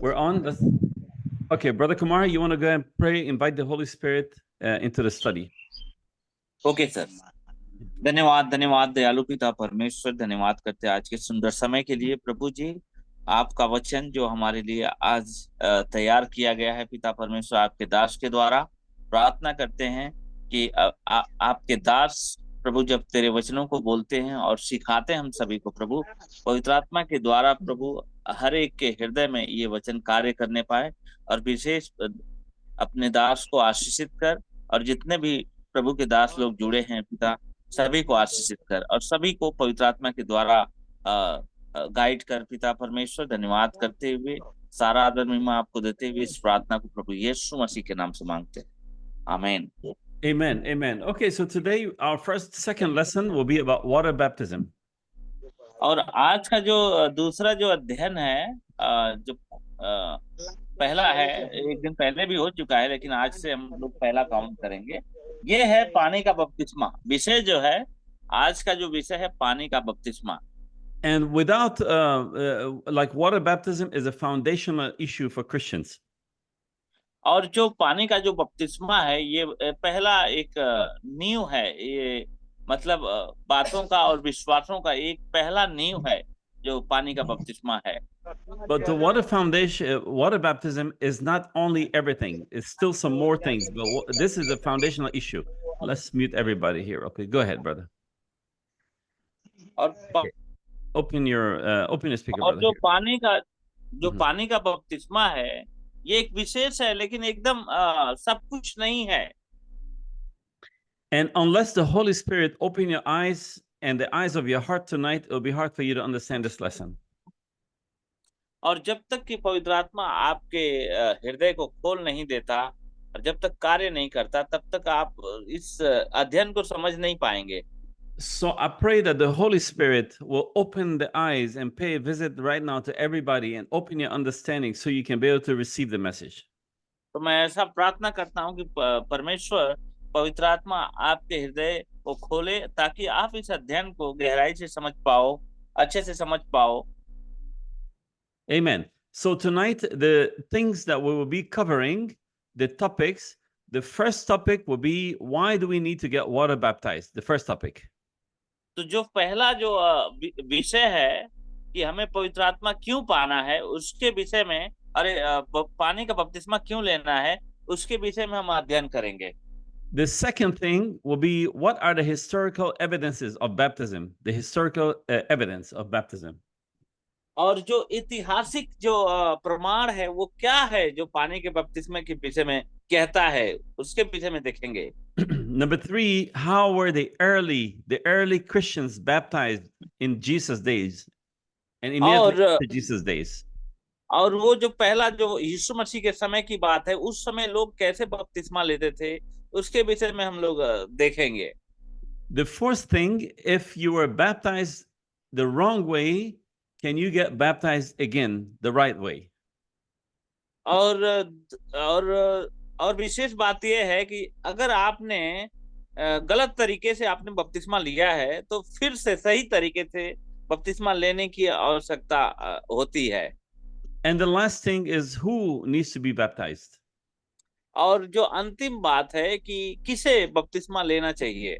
We're on. Okay, Brother Kumar, you want to go and pray, invite the Holy Spirit into the study. Okay sir. धन्यवाद धन्यवाद दयालु पिता परमेश्वर, धन्यवाद करते हैं आज के सुंदर समय के लिए। प्रभु जी, आपका वचन जो हमारे लिए आज तैयार किया गया है पिता परमेश्वर आपके दास के द्वारा, प्रार्थना करते हैं कि आपके दास प्रभु जब तेरे वचनों को बोलते हैं और सिखाते हैं हम सभी को, प्रभु पवित्र आत्मा के द्वारा प्रभु हर एक के हृदय में ये वचन कार्य करने पाए, और विशेष अपने दास को आशीषित कर, और जितने भी प्रभु के दास लोग जुड़े हैं पिता, सभी को आशीषित कर और सभी को पवित्र आत्मा के द्वारा गाइड कर पिता परमेश्वर। धन्यवाद करते हुए सारा आदर महिमा आपको देते हुए इस प्रार्थना को प्रभु यीशु मसीह के नाम से मांगते हैं, आमीन। Amen, amen. Okay, so today our second lesson will be about water baptism. और आज का जो दूसरा जो अध्ययन है, जो पहला है, एक दिन पहले भी हो चुका है लेकिन आज से हम लोग पहला काउंट करेंगे, ये है पानी का बपतिस्मा। विषय जो है आज का जो विषय है पानी का बपतिस्मा। And without like water baptism is a foundational issue for Christians. और जो पानी का जो बपतिस्मा है ये पहला एक नींव है, ये मतलब बातों का और विश्वासों का एक पहला नींव है जो पानी का बपतिस्मा है। But the water baptism is not only everything. It's still some more things. But this is a foundational issue. Let's mute everybody here. Okay, go ahead, brother. और open your speaker. और brother, जो पानी का बपतिस्मा है ये एक विशेष है, लेकिन एकदम सब कुछ नहीं है। And unless the Holy Spirit open your eyes and the eyes of your heart tonight, it will be hard for you to understand this lesson. और जब तक कि पवित्र आत्मा आपके हृदय को खोल नहीं देता और जब तक कार्य नहीं करता, तब तक आप इस अध्ययन को समझ नहीं पाएंगे। So I pray that the Holy Spirit will open the eyes and pay a visit right now to everybody and open your understanding so you can be able to receive the message. तो मैं ऐसा प्रार्थना करता हूं कि परमेश्वर पवित्र आत्मा आपके हृदय को खोले ताकि आप इस अध्ययन को गहराई से समझ पाओ, अच्छे से समझ पाओ। Amen. So tonight, the things that we will be covering, the topics, the first topic will be, why do we need to get water baptized? The first topic. तो जो पहला जो विषय है कि हमें पवित्र आत्मा क्यों पाना है, उसके विषय में, अरे पानी का बपतिस्मा क्यों लेना है, उसके विषय में हम अध्ययन करेंगे। The second thing will be, what are the historical evidences of baptism? The historical evidence of baptism. और जो ऐतिहासिक जो प्रमाण है वो क्या है जो पानी के बपतिस्मे के विषय में कहता है, उसके विषय में देखेंगे। Number 3, how were the early Christians baptized in Jesus' days and immediately after Jesus' days? और वो जो पहला जो यीशु मसीह के समय की बात है, उस समय लोग कैसे बपतिस्मा लेते थे, उसके विषय में हम लोग देखेंगे। The fourth thing, if you were baptized the wrong way, can you get baptized again the right way? और विशेष बात यह है कि अगर आपने गलत तरीके से आपने बपतिस्मा लिया है तो फिर से सही तरीके से बपतिस्मा लेने की आवश्यकता होती है। And the last thing is, who needs to be baptized? और जो अंतिम बात है कि किसे बपतिस्मा लेना चाहिए।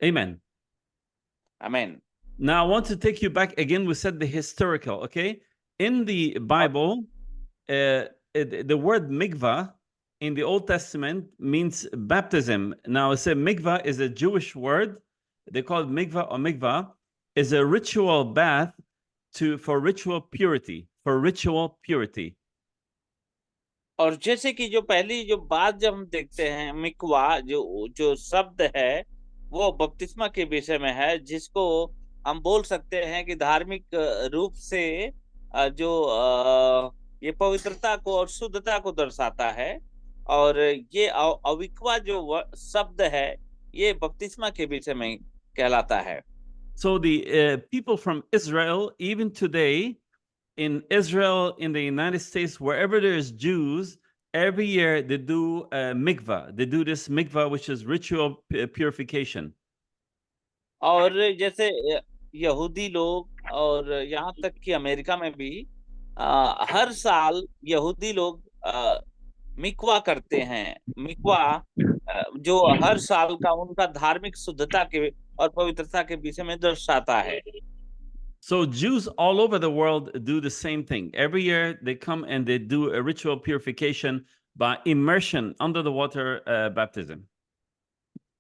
Amen. Amen. Now I want to take you back again. We said the historical, okay? In the Bible, the word mikvah in the Old Testament means baptism. Now I said mikvah is a Jewish word. They call it mikvah or mikvah. Is a ritual bath for ritual purity. For ritual purity. और जैसे कि जो पहली जो बात जब हम देखते हैं, मिकवा जो शब्द है वो बपतिस्मा के विषय में है, जिसको हम बोल सकते हैं कि धार्मिक रूप से जो ये पवित्रता को और शुद्धता को दर्शाता है, और ये अविक्वा जो शब्द है ये बपतिस्मा के विषय में कहलाता है। So the people from Israel, even today, in Israel, in the United States, wherever there's Jews, every year they do mikvah. They do this mikvah, which is ritual purification. और जैसे यहूदी लोग और यहाँ तक कि अमेरिका में भी हर साल यहूदी लोग मिकवा करते हैं। मिकवा जो हर साल का उनका धार्मिक शुद्धता के और पवित्रता के विषय में दर्शाता है। So Jews all over the world do the same thing. Every year they come and they do a ritual purification by immersion under the water baptism.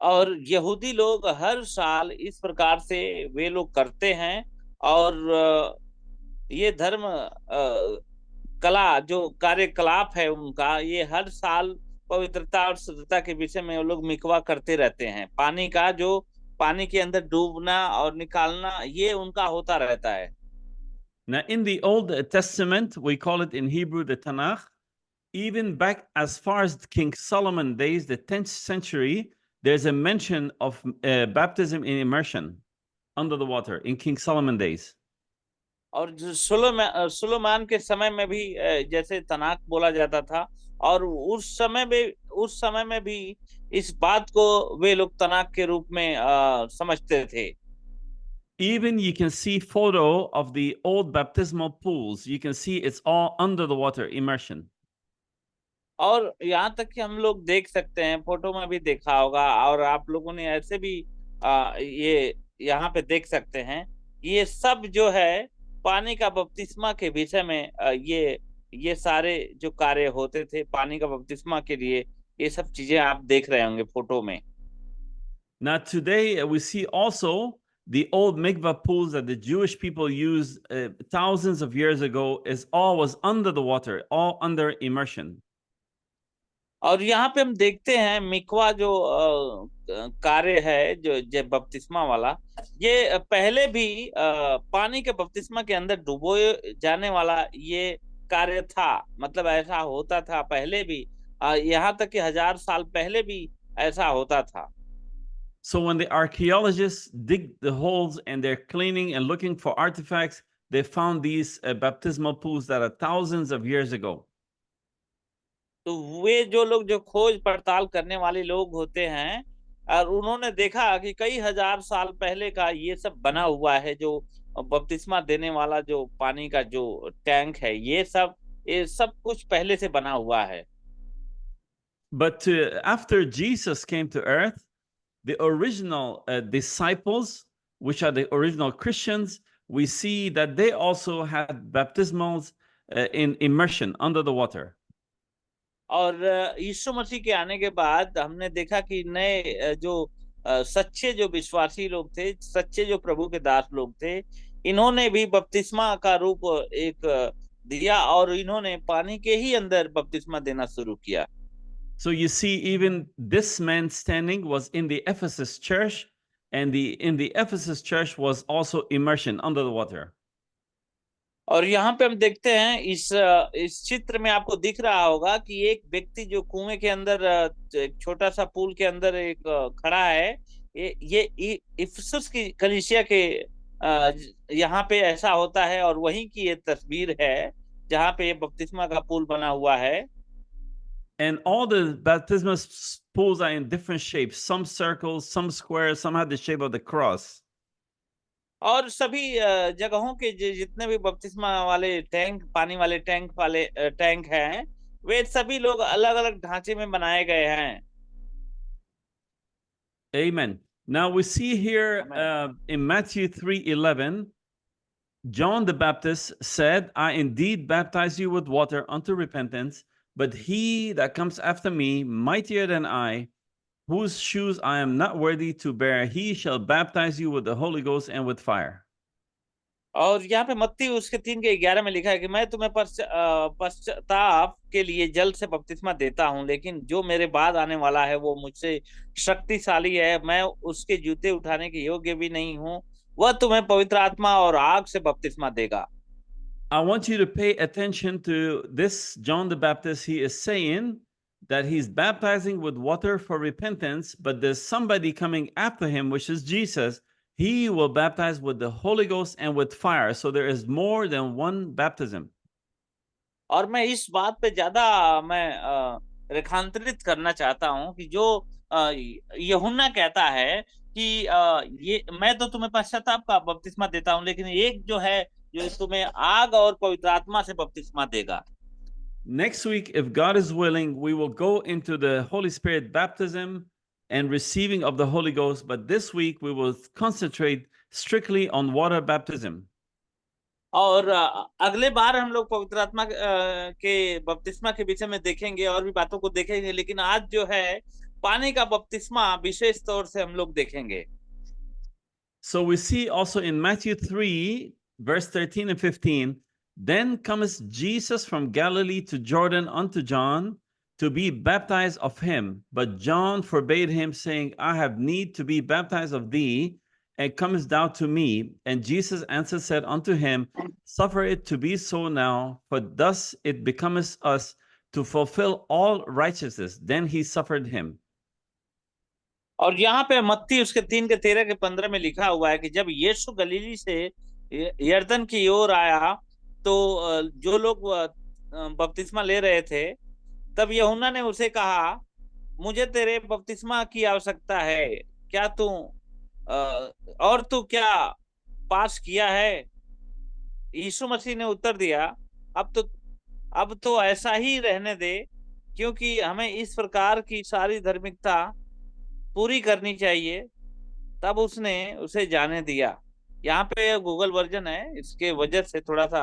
और यहूदी लोग हर साल इस प्रकार से वे लोग करते हैं। और ये धर्म कला जो कार्यकलाप है उनका, ये हर साल पवित्रता और शुद्धता के विषय में वो लोग मिकवा करते रहते हैं। पानी का जो पानी के अंदर डूबना और निकालना, ये उनका होता रहता है। Now, in the Old Testament, we call it in Hebrew the Tanakh. Even back as far as King Solomon days, the 10th century, there's a mention of baptism in immersion under the water in King Solomon days. और जो सुलेमान के समय में भी जैसे तनाक बोला जाता था, और उस समय में भी इस बात को वे लोग तनाक के रूप में समझते थे। Even you can see photo of the old baptismal pools. You can see it's all under the water immersion. और यहाँ तक कि हम लोग देख सकते हैं, फोटो में भी देखा होगा, और आप लोगों ने ऐसे भी ये यहाँ पे देख सकते हैं। ये सब जो है पानी का बपतिस्मा के विषय में ये सारे जो कार्य होते थे पानी का बपतिस्मा के लिए, ये सब चीजें आप देख रहे होंगे फोटो में। Now today we see also the old mikvah pools that the Jewish people used thousands of years ago is all was under the water, all under immersion. और यहाँ पे हम देखते हैं मिकवा जो कार्य है जो बपतिस्मा वाला, ये पहले भी पानी के बपतिस्मा के अंदर डुबोए जाने वाला ये कार्य था। मतलब ऐसा होता था पहले भी, यहाँ तक कि 1000 साल पहले भी ऐसा होता था। So when the archaeologists dig the holes and they're cleaning and looking for artifacts, they found these baptismal pools that are thousands of years ago. तो वे जो लोग जो खोज पड़ताल करने वाले लोग होते हैं, और उन्होंने देखा कि कई 1000 साल पहले का ये सब बना हुआ है, जो बपतिस्मा देने वाला जो पानी का जो टैंक है, ये सब कुछ पहले से बना हुआ है। But after Jesus came to earth, the original disciples, which are the original Christians, we see that they also had baptismals in immersion under the water. और यीशु मसीह के आने के बाद हमने देखा कि नए जो सच्चे जो विश्वासी लोग थे, सच्चे जो प्रभु के दास लोग थे, इन्होंने भी बपतिस्मा का रूप एक दिया, और इन्होंने पानी के ही अंदर बपतिस्मा देना शुरू किया। So you see, even this man standing was in the Ephesus church, and in the Ephesus church was also immersion under the water. और यहाँ पे हम देखते हैं इस चित्र में आपको दिख रहा होगा कि एक व्यक्ति जो कुएं के अंदर एक छोटा सा पूल के अंदर एक खड़ा है। ये इफिसुस की कलीसिया के यहाँ पे ऐसा होता है, और वहीं की ये तस्वीर है जहाँ पे ये बपतिस्मा का पूल बना हुआ है। And all the baptismal pools are in different shapes, some circles, some squares, some have the shape of the cross. और सभी जगहों के जितने भी बपतिस्मा वाले टैंक, पानी वाले टैंक हैं, वे सभी लोग अलग अलग ढांचे में बनाए गए हैं। Amen. Now we see here in Matthew 3:11, John the Baptist said, I indeed baptize you with water unto repentance, but he that comes after me, mightier than I, whose shoes I am not worthy to bear, he shall baptize you with the Holy Ghost and with fire. और यहाँ पे मत्ती उसके 3:11 में लिखा है कि मैं तुम्हें पश्चाताप के लिए जल से बपतिस्मा देता हूँ, लेकिन जो मेरे बाद आने वाला है वो मुझसे शक्तिशाली है, मैं उसके जूते उठाने के योग्य भी नहीं हूँ, वह तुम्हें पवित्र आत्मा और आग से बपतिस्मा देगा। I want you to pay attention to this John the Baptist. He is saying that he's baptizing with water for repentance, but there's somebody coming after him, which is Jesus. He will baptize with the Holy Ghost and with fire. So there is more than one baptism. और मैं इस बात पे ज्यादा रेखांतरित करना चाहता हूँ कि जो यूहन्ना कहता है कि ये मैं तो तुम्हें पश्चाताप का बपतिस्मा देता हूँ, लेकिन एक जो है जो तुम्हें आग और पवित्र आत्मा से बपतिस्मा देगा। Next week, if God is willing, we will go into the Holy Spirit baptism and receiving of the Holy Ghost. But this week, we will concentrate strictly on water baptism. और अगले बार हम लोग पवित्र आत्मा के बपतिस्मा के विषय में देखेंगे और भी बातों को देखेंगे, लेकिन आज जो है पानी का बपतिस्मा विशेष तौर से हम लोग देखेंगे। So we see also in Matthew 3, verse 13 and 15, then cometh Jesus from Galilee to Jordan unto John to be baptized of him. But John forbade him, saying, I have need to be baptized of thee, and comest thou to me? And Jesus answered, said unto him, suffer it to be so now, for thus it becometh us to fulfill all righteousness. Then he suffered him. और यहाँ पे मत्ती उसके 3 के 13 के 15 में लिखा हुआ है कि जब यीशु गलीली से यरदन की ओर आया तो जो लोग बपतिस्मा ले रहे थे, तब यूहन्ना ने उसे कहा, मुझे तेरे बपतिस्मा की आवश्यकता है, क्या तू और तू क्या पास किया है? यीशु मसीह ने उत्तर दिया, अब तो ऐसा ही रहने दे, क्योंकि हमें इस प्रकार की सारी धार्मिकता पूरी करनी चाहिए। तब उसने उसे जाने दिया। यहाँ पे गूगल वर्जन है, इसके वजह से थोड़ा सा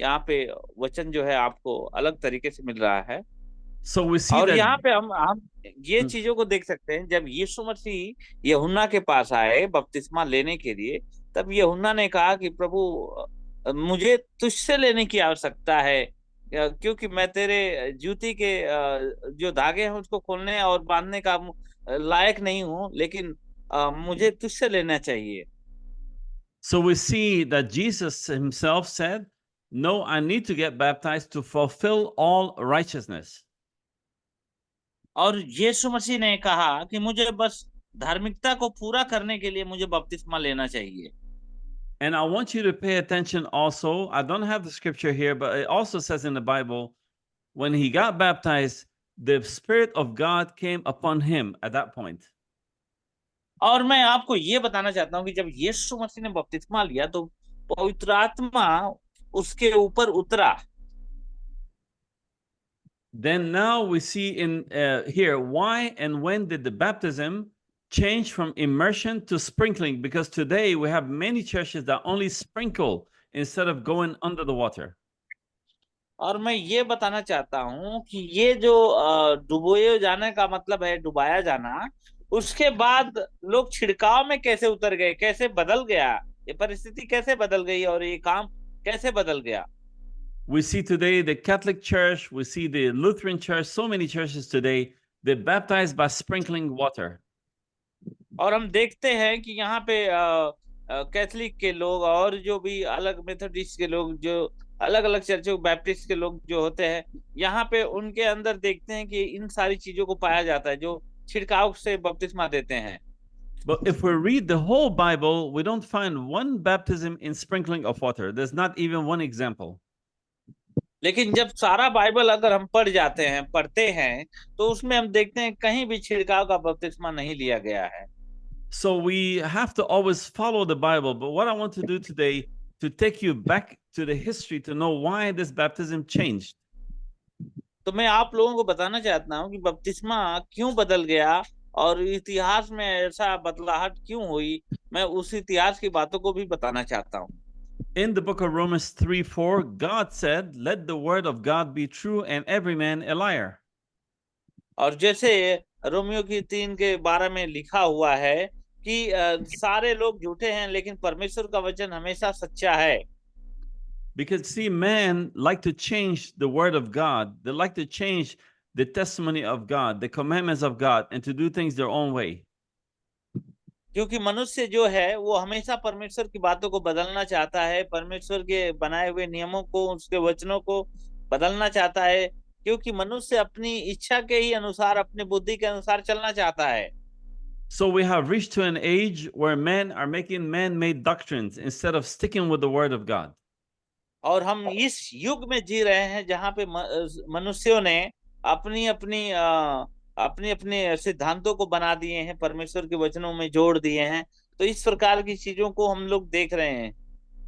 यहाँ पे वचन जो है आपको अलग तरीके से मिल रहा है। So we see और that यहाँ पे हम ये चीजों को देख सकते हैं। जब यीशु मसीह यूहन्ना के पास आए बपतिस्मा लेने के लिए, तब यूहन्ना ने कहा कि प्रभु मुझे तुझसे लेने की आवश्यकता है, क्योंकि मैं तेरे जूती के जो धागे हैं उसको खोलने और बांधने का लायक नहीं हूँ, लेकिन मुझे तुझसे लेना चाहिए। So we see that Jesus himself said, no, I need to get baptized to fulfill all righteousness. और यीशु मसीह ने कहा कि मुझे बस धार्मिकता को पूरा करने के लिए मुझे बपतिस्मा लेना चाहिए। And I want you to pay attention also. I don't have the scripture here, but it also says in the Bible, when he got baptized, the Spirit of God came upon him at that point. और मैं आपको ये बताना चाहता हूँ कि जब यीशु मसीह ने बपतिस्मा लिया तो पवित्र आत्मा उसके ऊपर उतरा। Then now we see in here, why and when did the baptism change from immersion to sprinkling? Because today we have many churches that only sprinkle instead of going under the water. और मैं ये बताना चाहता हूँ कि ये जो डुबोए जाने का मतलब है डुबाया जाना, उसके बाद लोग छिड़काव में कैसे उतर गए, कैसे बदल गया, ये परिस्थिति कैसे बदल गई और ये काम कैसे बदल गया। We see today the Catholic Church, we see the Lutheran Church, so many churches today, they're baptized by sprinkling water. और हम देखते हैं कि यहाँ पे कैथलिक के लोग और जो भी अलग मेथोडिस्ट के लोग, जो अलग अलग चर्चों बैप्टिस्ट के लोग जो होते हैं, यहाँ पे उनके अंदर देखते हैं कि इन सारी चीजों को पाया जाता है, जो छिड़काव से बपतिस्मा देते हैं। But if we read the whole Bible, we don't find one baptism in sprinkling of water. There's not even one example. लेकिन जब सारा बाइबल अगर हम पढ़ते हैं तो उसमें हम देखते हैं कहीं भी छिड़काव का बपतिस्मा नहीं लिया गया है। So we have to always follow the Bible. But what I want to do today, to take you back to the history to know why this baptism changed. तो मैं आप लोगों को बताना चाहता हूँ कि बपतिस्मा क्यों बदल गया और इतिहास में ऐसा बदलाहट क्यों हुई। मैं उस इतिहास की बातों को भी बताना चाहता हूँ। In the book of Romans 3:4, God said, let the word of God be true and every man a liar. और जैसे रोमियो की 3 के 12 में लिखा हुआ है कि सारे लोग झूठे हैं लेकिन परमेश्वर का वचन हमेशा सच्चा है। Because see, men like to change the word of God. They like to change the testimony of God, the commandments of God, and to do things their own way. क्योंकि मनुष्य जो है वो हमेशा परमेश्वर की बातों को बदलना चाहता है, परमेश्वर के बनाए हुए नियमों को, उसके वचनों को बदलना चाहता है, क्योंकि मनुष्य अपनी इच्छा के ही अनुसार, अपनी बुद्धि के अनुसार चलना चाहता है। So we have reached to an age where men are making man-made doctrines instead of sticking with the word of God. और हम इस युग में जी रहे हैं जहाँ पे मनुष्यों ने अपनी अपनी सिद्धांतों को बना दिए हैं, परमेश्वर के वचनों में जोड़ दिए हैं। तो इस प्रकार की चीजों को हम लोग देख रहे हैं।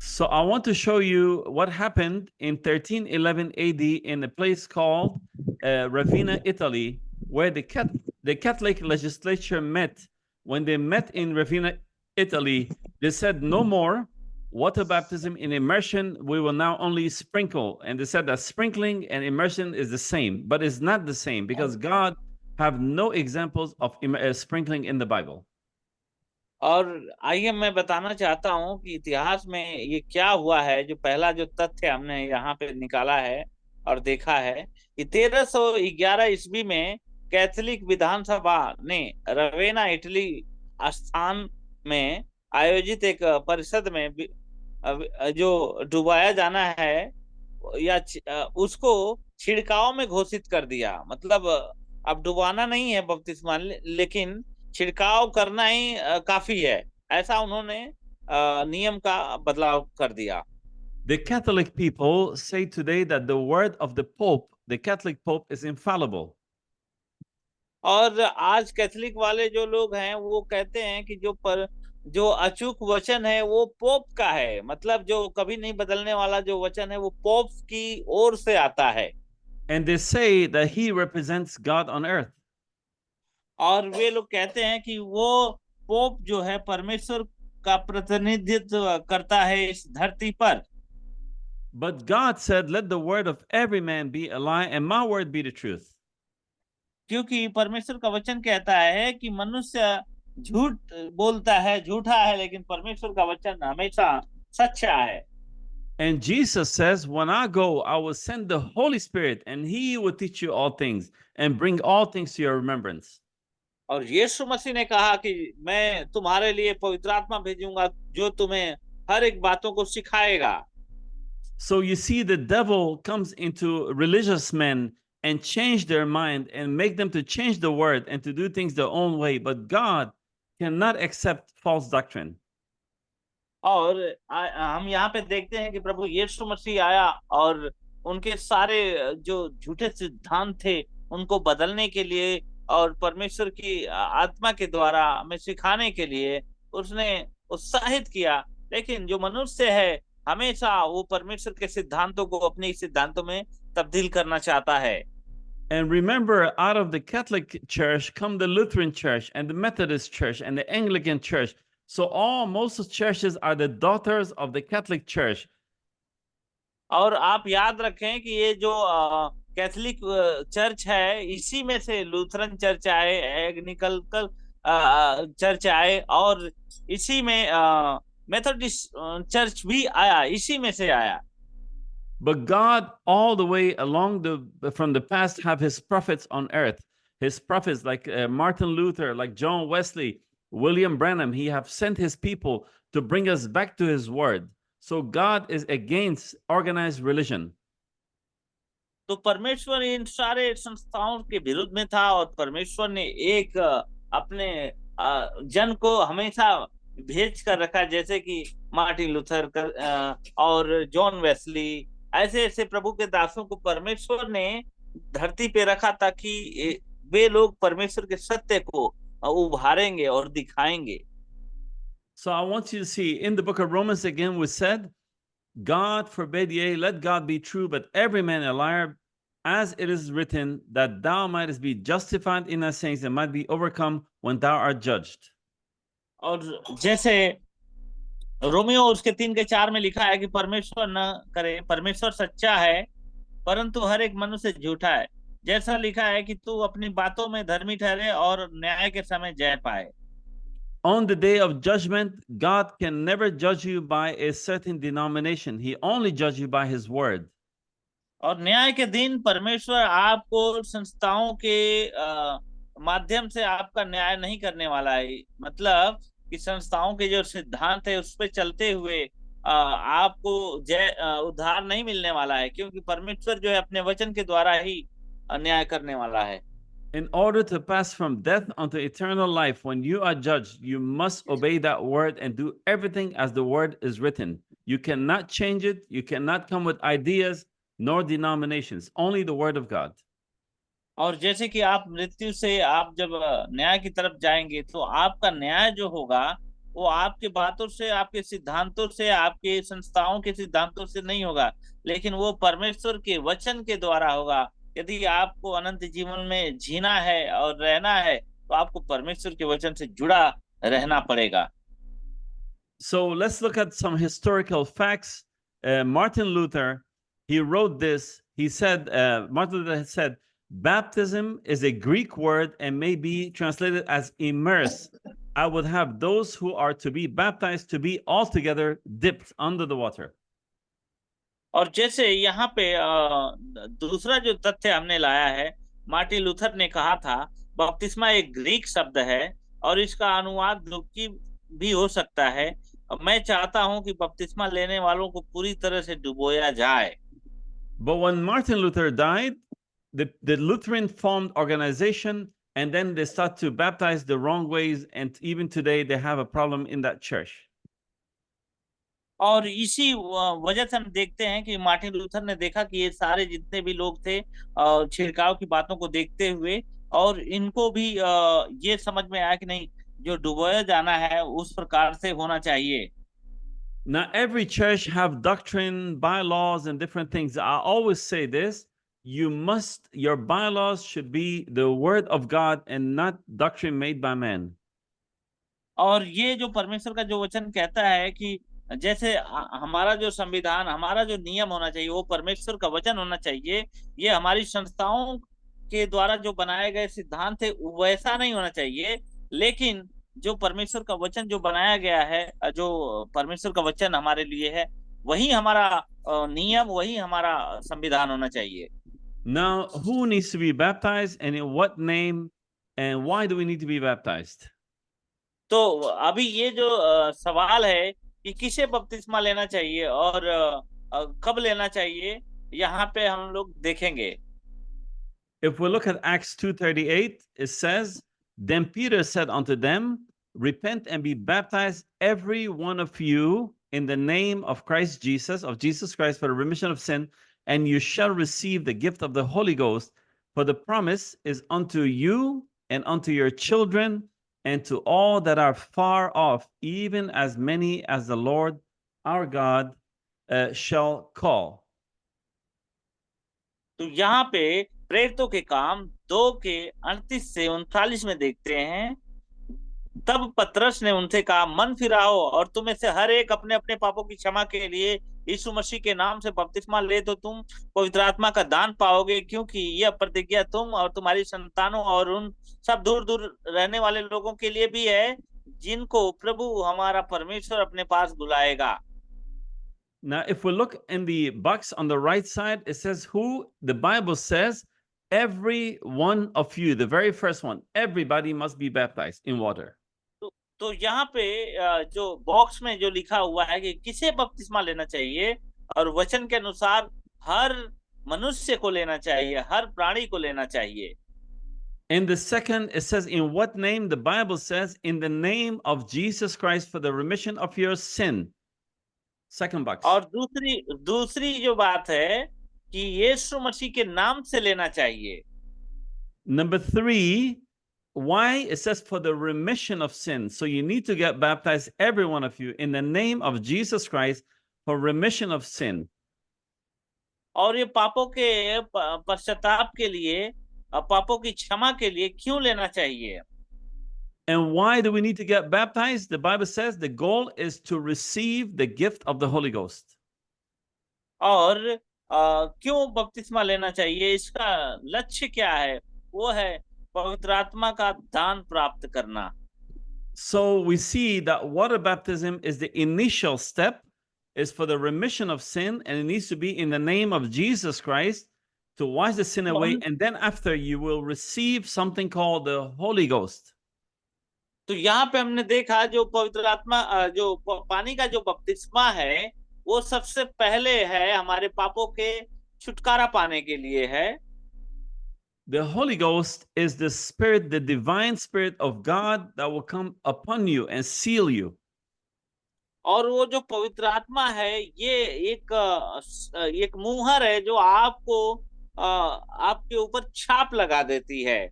So I want to show you what happened in 1311 AD in a place called Ravenna, Italy, where the Catholic legislature met. When they met in Ravenna, Italy, they said no more water baptism in immersion. We will now only sprinkle. And they said that sprinkling and immersion is the same, but it's not the same because God have no examples of sprinkling in the Bible. और आइए मैं बताना चाहता हूं कि इतिहास में ये क्या हुआ है। जो पहला जो तथ्य हमने यहाँ पे निकाला है और देखा है कि 1311 ईस्वी में कैथोलिक विधानसभा ने रवेना इटली स्थान में आयोजित एक परिषद में जो डुबाया जाना है या उसको छिड़काव में घोषित कर दिया। मतलब अब डुबाना नहीं है बपतिस्मा, लेकिन छिड़काव करना ही काफी है, ऐसा उन्होंने नियम का बदलाव कर दिया। The Catholic people say today that the word of the Pope, the Catholic Pope, is infallible. और आज कैथोलिक वाले जो लोग हैं वो कहते हैं कि जो अचूक वचन है वो पोप का है, मतलब जो कभी नहीं बदलने वाला जो वचन है वो पोप की ओर से आता है। And they say that he represents God on earth. और वे लोग कहते हैं कि वो पोप जो है परमेश्वर का प्रतिनिधित्व करता है इस धरती पर। But God said, let the word of every man be a lie and my word be the truth. क्योंकि परमेश्वर का वचन कहता है कि मनुष्य झूठ बोलता है, झूठा है, लेकिन परमेश्वर का वचन हमेशा सच्चा है। And Jesus says, when I go, I will send the Holy Spirit and he will teach you all things and bring all things to your remembrance. और यीशु मसीह ने कहा कि मैं तुम्हारे लिए पवित्र आत्मा भेजूंगा जो तुम्हें हर एक बातों को सिखाएगा। So you see, the devil comes into religious men and change their mind and make them to change the word and to do things their own way. But God cannot accept false doctrine. और हम यहाँ पे देखते हैं कि प्रभु यीशु मसीह आया और उनके सारे जो झूठे सिद्धांत थे उनको बदलने के लिए और परमेश्वर की आत्मा के द्वारा हमें सिखाने के लिए उसने उत्साहित किया। लेकिन जो मनुष्य है हमेशा वो परमेश्वर के सिद्धांतों को अपने सिद्धांतों में तब्दील करना चाहता है। And remember, out of the Catholic Church come the Lutheran Church and the Methodist Church and the Anglican Church. So most churches are the daughters of the Catholic Church. और आप याद रखें कि ये जो कैथोलिक चर्च है इसी में से लूथरन चर्च आए, एग्निकल चर्च आए और इसी में मेथोडिस्ट चर्च भी आया, इसी में से आया। But God all the way along from the past have his prophets on earth. His prophets like Martin Luther, like John Wesley, William Branham, he have sent his people to bring us back to his word. So God is against organized religion. तो परमेश्वर इन सारे संस्थाओं के विरुद्ध में था और परमेश्वर ने एक अपने जन को हमेशा भेज कर रखा, जैसे कि मार्टिन लूथर और जॉन वेस्ली, ऐसे ऐसे प्रभु के दासों को परमेश्वर ने धरती पे रखा ताकि वे लोग परमेश्वर के सत्य को उभारेंगे और दिखाएंगे। So I want you to see in the book of Romans again was said, God forbid, yea, let God be true, but every man a liar, as it is written, that thou mightest be justified in thy sayings and might be overcome when thou art judged. और जैसे Romeo उसके 3:4 में लिखा है कि परमेश्वर न करे, परमेश्वर सच्चा है परंतु हर एक मनुष्य झूठा है, जैसा लिखा है कि तू अपनी बातों में धर्मी ठहरे और न्याय के समय जय पाए। On the day of judgment, God can never judge you by a certain denomination. He only judges you by his word. और न्याय के दिन परमेश्वर आपको संस्थाओं के माध्यम से आपका न्याय नहीं करने वाला है, मतलब कि संस्थाओं के जो सिद्धांत है उस पे चलते हुए आपको उद्धार नहीं मिलने वाला है, क्योंकि परमेश्वर जो है अपने वचन के द्वारा ही न्याय करने वाला है। In order to pass from death unto eternal life, when you are judged, you must obey that word and do everything as the word is written. You cannot change it. You cannot come with ideas nor denominations, only the word of God. और जैसे कि आप मृत्यु से आप जब न्याय की तरफ जाएंगे तो आपका न्याय जो होगा वो आपके बातों से, आपके सिद्धांतों से, आपके संस्थाओं के सिद्धांतों से नहीं होगा, लेकिन वो परमेश्वर के वचन के द्वारा होगा। यदि आपको अनंत जीवन में जीना है और रहना है, तो आपको परमेश्वर के वचन से जुड़ा रहना पड़ेगा। So let's look at some historical facts. Martin Luther, he wrote this. He said, Martin Luther said, baptism is a Greek word and may be translated as immerse. I would have those who are to be baptized to be altogether dipped under the water. और जैसे यहाँ पे दूसरा जो तथ्य हमने लाया है, मार्टिन लूथर ने कहा था बपतिस्मा एक ग्रीक शब्द है और इसका अनुवाद डुबकी भी हो सकता है। मैं चाहता हूं कि बपतिस्मा लेने वालों को पूरी तरह से डुबोया जाए। But when Martin Luther died, the Lutheran formed organization and then they start to baptize the wrong ways, and even today they have a problem in that church. और इसी वजह से हम देखते हैं कि मार्टिन लूथर ने देखा कि ये सारे जितने भी लोग थे छिड़काव की बातों को देखते हुए, और इनको भी ये समझ में आया कि नहीं, जो डुबोया जाना है उस प्रकार से होना चाहिए। Now, every church have doctrine, bylaws, and different things. I always say this: your bylaws should be the word of God and not doctrine made by man. और ये जो परमेश्वर का जो वचन कहता है कि जैसे हमारा जो संविधान, हमारा जो नियम होना चाहिए वो परमेश्वर का वचन होना चाहिए। ये हमारी संस्थाओं के द्वारा जो बनाए गए सिद्धांत है वैसा नहीं होना चाहिए, लेकिन जो परमेश्वर का वचन जो बनाया गया है, जो परमेश्वर का वचन हमारे लिए है, वही हमारा नियम, वही हमारा संविधान होना चाहिए। Now, who needs to be baptized and in what name, and why do we need to be baptized? तो अभी ये जो सवाल है कि किसे बपतिस्मा लेना चाहिए और कब लेना चाहिए, यहाँ पे हम लोग देखेंगे। If we look at Acts 2:38, it says, Then Peter said unto them, Repent and be baptized, every one of you, in the name of Christ Jesus, of Jesus Christ, for the remission of sin, and you shall receive the gift of the Holy Ghost. For the promise is unto you and unto your children and to all that are far off, even as many as the Lord our God shall call. तो यहाँ पे प्रेरितों के काम 2:38 से 39 में देखते हैं, तब पतरस ने उनसे कहा, मन फिराओ और तुम में से हर एक अपने अपने पापों की क्षमा के लिए यीशु मसीह के नाम से बपतिस्मा ले, तो तुम पवित्र आत्मा का दान पाओगे, क्योंकि यह प्रतिज्ञा तुम और तुम्हारी संतानों और उन सब दूर दूर रहने वाले लोगों के लिए भी है, जिनको प्रभु हमारा परमेश्वर अपने पास बुलाएगा। Now, if we look in the box on the right side, it says who the Bible says, every one of you, the very first one, everybody must be baptized in water. तो यहाँ पे जो box में जो लिखा हुआ है कि किसे बपतिस्मा लेना चाहिए, और वचन के अनुसार हर मनुष्य को लेना चाहिए, हर प्राणी को लेना चाहिए। In the second, it says, in what name? The Bible says, in the name of Jesus Christ for the remission of your sin. Second box. और दूसरी जो बात है कि यीशु मसीह के नाम से लेना चाहिए। Number 3, why? It says for the remission of sin. So you need to get baptized, every one of you, in the name of Jesus Christ for remission of sin. और ये पापों के पश्चाताप के लिए, पापों की क्षमा के लिए क्यों लेना चाहिए? And why do we need to get baptized? The Bible says the goal is to receive the gift of the Holy Ghost. और क्यों बपतिस्मा लेना चाहिए? इसका लक्ष्य क्या है? वो है पवित्र आत्मा का दान प्राप्त करना। So we see that water baptism is the initial step, is for the remission of sin, and it needs to be in the name of Jesus Christ to wash the sin away. And then after, you will receive something called the Holy Ghost. तो यहाँ पे हमने देखा जो पवित्र आत्मा, जो पानी का जो बपतिस्मा है, वो सबसे पहले है हमारे पापों के छुटकारा पाने के लिए है। The Holy Ghost is the Spirit, the divine Spirit of God that will come upon you and seal you. और वो जो पवित्र आत्मा है, ये एक मुहर है जो आपको आपके ऊपर छाप लगा देती है।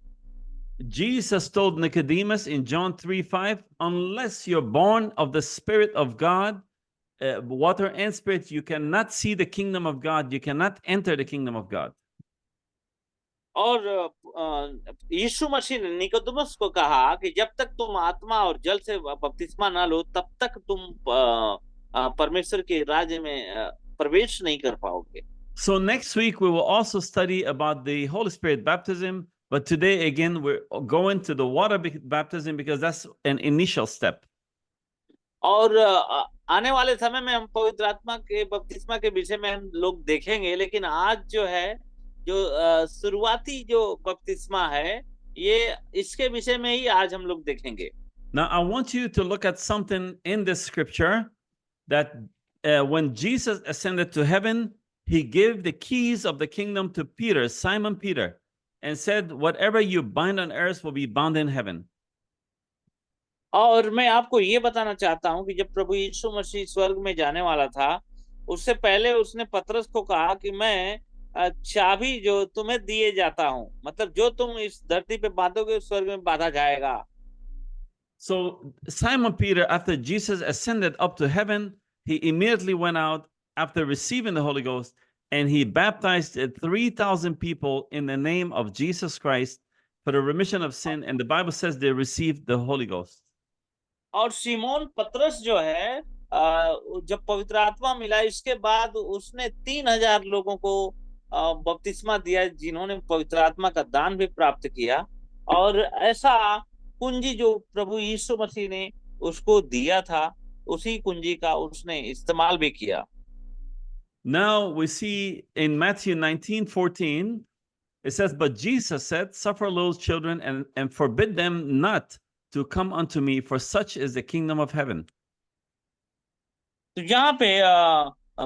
Jesus told Nicodemus in John 3:5, unless you're born of the Spirit of God, water and spirit, you cannot see the kingdom of God. You cannot enter the kingdom of God. और यीशु मसीह ने निकोदेमुस को कहा कि जब तक तुम आत्मा और जल से बपतिस्मा ना लो, तब तक तुम परमेश्वर के राज्य में प्रवेश नहीं कर पाओगे। So next week we will also study about the Holy Spirit baptism, but today again we're going to the water baptism because that's an initial step. और आने वाले समय में हम पवित्र आत्मा के बपतिस्मा के विषय में हम लोग देखेंगे, लेकिन आज जो है, जो शुरुआती जो बपतिस्मा है, ये इसके विषय में ही आज हम लोग देखेंगे। Now I want you to look at something in this scripture that when Jesus ascended to heaven, he gave the keys of the kingdom to Peter, Simon Peter, and said, whatever you bind on earth will be bound in heaven. और मैं आपको ये बताना चाहता हूं कि जब प्रभु यीशु मसीह स्वर्ग में जाने वाला था, उससे पहले उसने पतरस को कहा कि मैं चाबी जो तुम्हें दिए जाता हूं, मतलब जो तुम इस धरती पे बांधोगे स्वर्ग में बांधा जाएगा। So Simon Peter, after Jesus ascended up to heaven, he immediately went out after receiving the Holy Ghost, and he baptized 3,000 people in the name of Jesus Christ for the remission of sin. And the Bible says they received the Holy Ghost. और Simone पतरस जो है, जब पवित्र आत्मा मिला, इसके बाद उसने 3,000 लोगों को बपतिस्मा दिया, जिन्होंने पवित्र आत्मा का दान भी प्राप्त किया। और ऐसा कुंजी जो प्रभु यीशु मसीह ने उसको दिया था, उसी कुंजी का उसने इस्तेमाल भी किया। Now we see in Matthew 19:14, it says, but Jesus said, suffer little children and forbid them not to come unto me, for such is the kingdom of heaven. तो यहाँ पे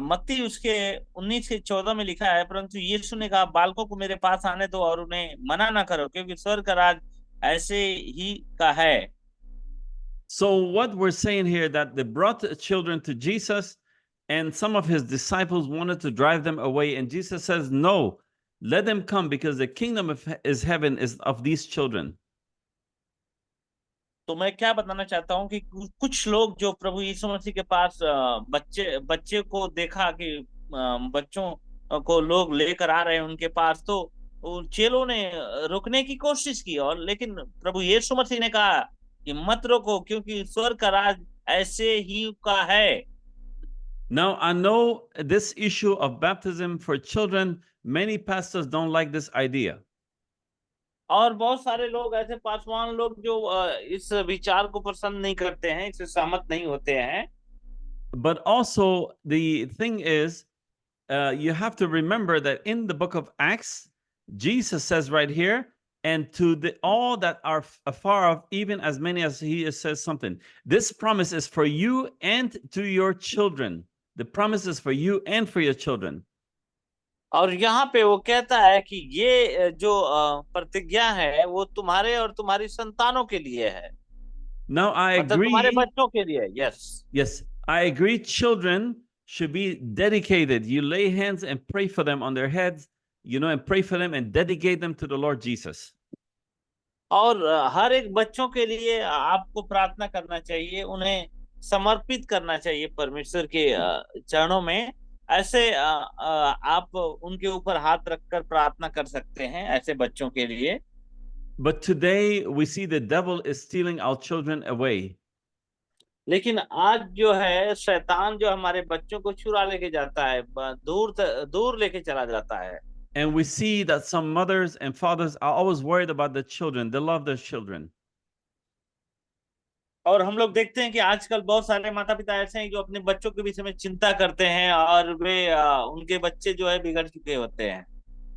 मत्ती उसके 19:14 में लिखा है, परंतु यीशु ने कहा, बालकों को मेरे पास आने दो और उन्हें मना ना करो, क्योंकि स्वर्ग का राज ऐसे ही का है। So what we're saying here, that they brought the children to Jesus, and some of his disciples wanted to drive them away, and Jesus says, no, let them come, because the kingdom of heaven is of these children. तो मैं क्या बताना चाहता हूँ कि कुछ लोग जो प्रभु यीशु मसीह के पास बच्चे को देखा कि बच्चों को लोग लेकर आ रहे हैं उनके पास, तो उन चेलों ने रोकने की कोशिश की, और लेकिन प्रभु यीशु मसीह ने कहा कि मत रोको, क्योंकि स्वर्ग का राज ऐसे ही का है। Now I know this issue of baptism for children, many pastors don't like this idea. और बहुत सारे लोग ऐसे पासवान लोग जो इस विचार को पसंद नहीं करते हैं, इससे सहमत नहीं होते हैं। But also the thing is, you have to remember that in the book of Acts, Jesus says right here, and to all that are afar off, even as many as he says something. This promise is for you and to your children. The promise is for you and for your children. और यहाँ पे वो कहता है कि ये जो प्रतिज्ञा है वो तुम्हारे और तुम्हारी संतानों के लिए है। Now I agree. तुम्हारे बच्चों के लिए। Yes, I agree. Children should be dedicated. You lay hands and pray for them on their heads, and pray for them and dedicate them to the Lord Jesus. और हर एक बच्चों के लिए आपको प्रार्थना करना चाहिए, उन्हें समर्पित करना चाहिए परमेश्वर के चरणों में। ऐसे आप उनके ऊपर हाथ रखकर प्रार्थना कर सकते हैं ऐसे बच्चों के लिए। But today we see the devil is stealing our children away. लेकिन आज जो है शैतान जो हमारे बच्चों को चुरा लेके जाता है, दूर लेके चला जाता है। And we see that some mothers and fathers are always worried about the children. They love their children. और हम लोग देखते हैं कि आजकल बहुत सारे माता पिता ऐसे हैं जो अपने बच्चों के विषय में चिंता करते हैं, और वे उनके बच्चे जो है बिगड़ चुके होते हैं।